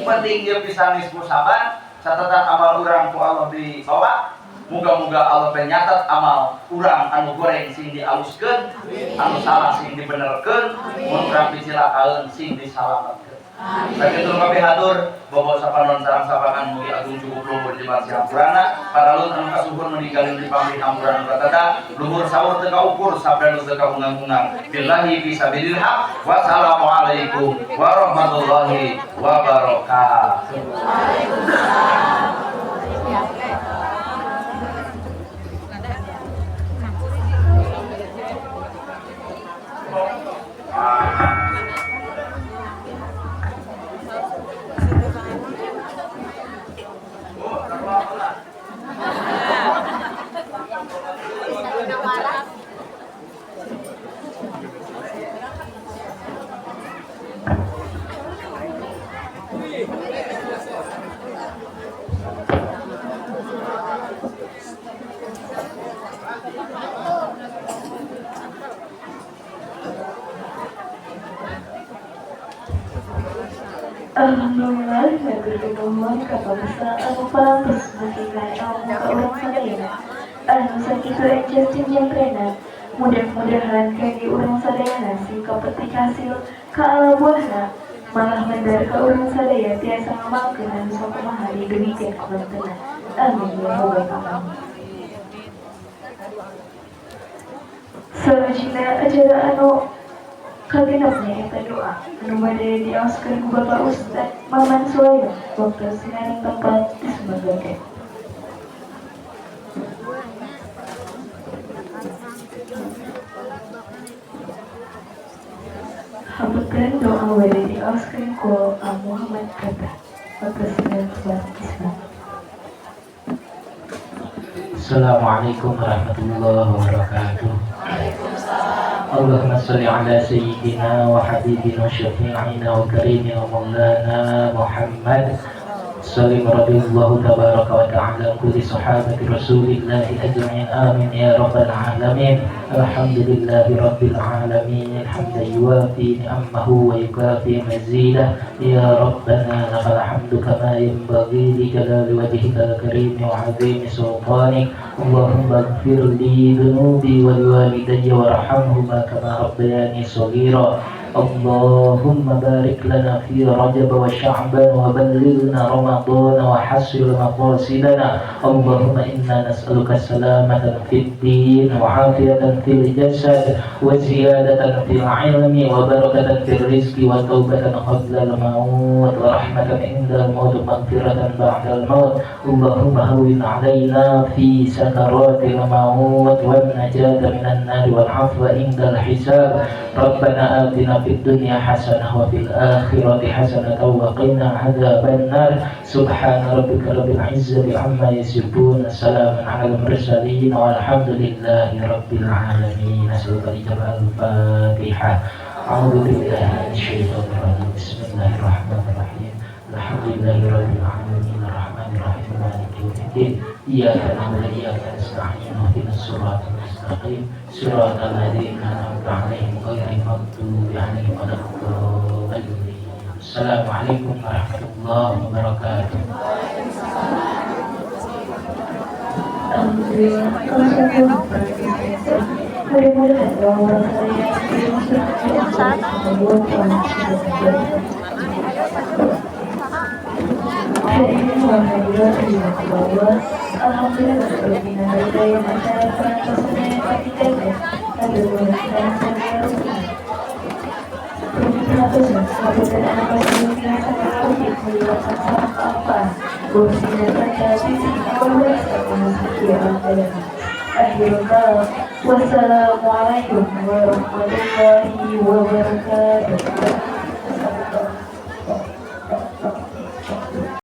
Penting dia bisa nisfu saban. Catatan amal urang ku Allah dibawa. Muga-muga Allah penyatat amal urang anu goreng sing dialuskeun, anu salah sing dibenerkeun, mun urang dicilakaeun sing disalametkeun. Sakitu kabeh hatur, bobo sapanon sareng sapangan mugi agung cukup luhur jimat sampurana, paralun anu kasuhun meninggalin di pamrih hampuran katata, luhur sahur teu kaukur sabda nu teu kaungang-ungang. Billahi fi sabilil haq. Wassalamualaikum warahmatullahi wabarakatuh. Waalaikumsalam. Alhamdulillah, nabi mohon kapasa anu parantos berikan ilmu ka urang sadaya. Anu sakitu encer jenjang rena. Mudah-mudahan kaki urang sadayana sing kapetik hasil ka ala buahna. Malah mendar ka urang sadaya tiasa ngamalkeun anu sakumaha didemikeun kabanteuna. Amin ya rabbal alamin. Salajina acara anu kagenapnya eta doa anu bade diaoskeun ku Bapak Ustad Maman Sulaiman waktu sinaning tempat disebutkeun. Hapunten doa bade diaoskeun ku Muhammad Kata waktu sinaning tempat disebutkeun. Assalamualaikum warahmatullahi wabarakatuh. Allahumma salli ala sayyidina wa habibina syafi'ina wa karimina wa maulana Muhammad. Salim radhiyallahu tabaraka wa ta'ala kulli sahabati rasulillahi ajma'in amin ya rabbal alamin. Alhamdulillahi rabbil alamin. Hamdan yuwafi ni'amahu wa yukafi mazidah. Ya rabbana lakal hamdu kama yanbaghi li jalali wajhikal karim wa 'azimi sultanik. Allahumma ighfir li dhunubi wa liwalidayya warhamhuma kama rabbayani shaghira. اللهم بارك لنا في رجب وشعبان وبلغنا رمضان وحسن مقاصدنا اللهم إنا نسألك السلامة في الدين وعافية في الجسد وزيادة في العلم وبركة في الرزق وتوبة قبل الموت ورحمة عند الموت ومغفرة بعد الموت اللهم هون علينا في سكرات الموت والنجاة من النار والعفو عند الحساب ربنا آتنا في الدنيا حسنة وفي الآخرة حسنة وقنا عذاب النار سبحان ربك رب العزة عما يصفون سلام على المرسلين والحمد لله رب العالمين. سورة الفاتحة. أعوذ بالله من الشيطان الرجيم. بسم الله الرحمن الرحيم. الحمد لله رب العالمين الرحمن الرحيم مالك يوم الدين إياك نعبد وإياك نستعين اهدنا الصراط المستقيم صراط الذين أنعمت عليهم غير المغضوب عليهم ولا الضالين. السلام عليكم ورحمة الله وبركاته. Alhamdulillah, kalau saya belum mudah-mudahan bahwa saya hari ini menghadiri hari bahwa alhamdulillah berbina budaya masyarakat khususnya yang ketiga ada menggunakan saya Ratusan sahabat dan anak yang sangat aktif melibatkan apa bersihnya pada sisi awal sekian dan akhirul kalam. Wassalamualaikum warahmatullahi wabarakatuh.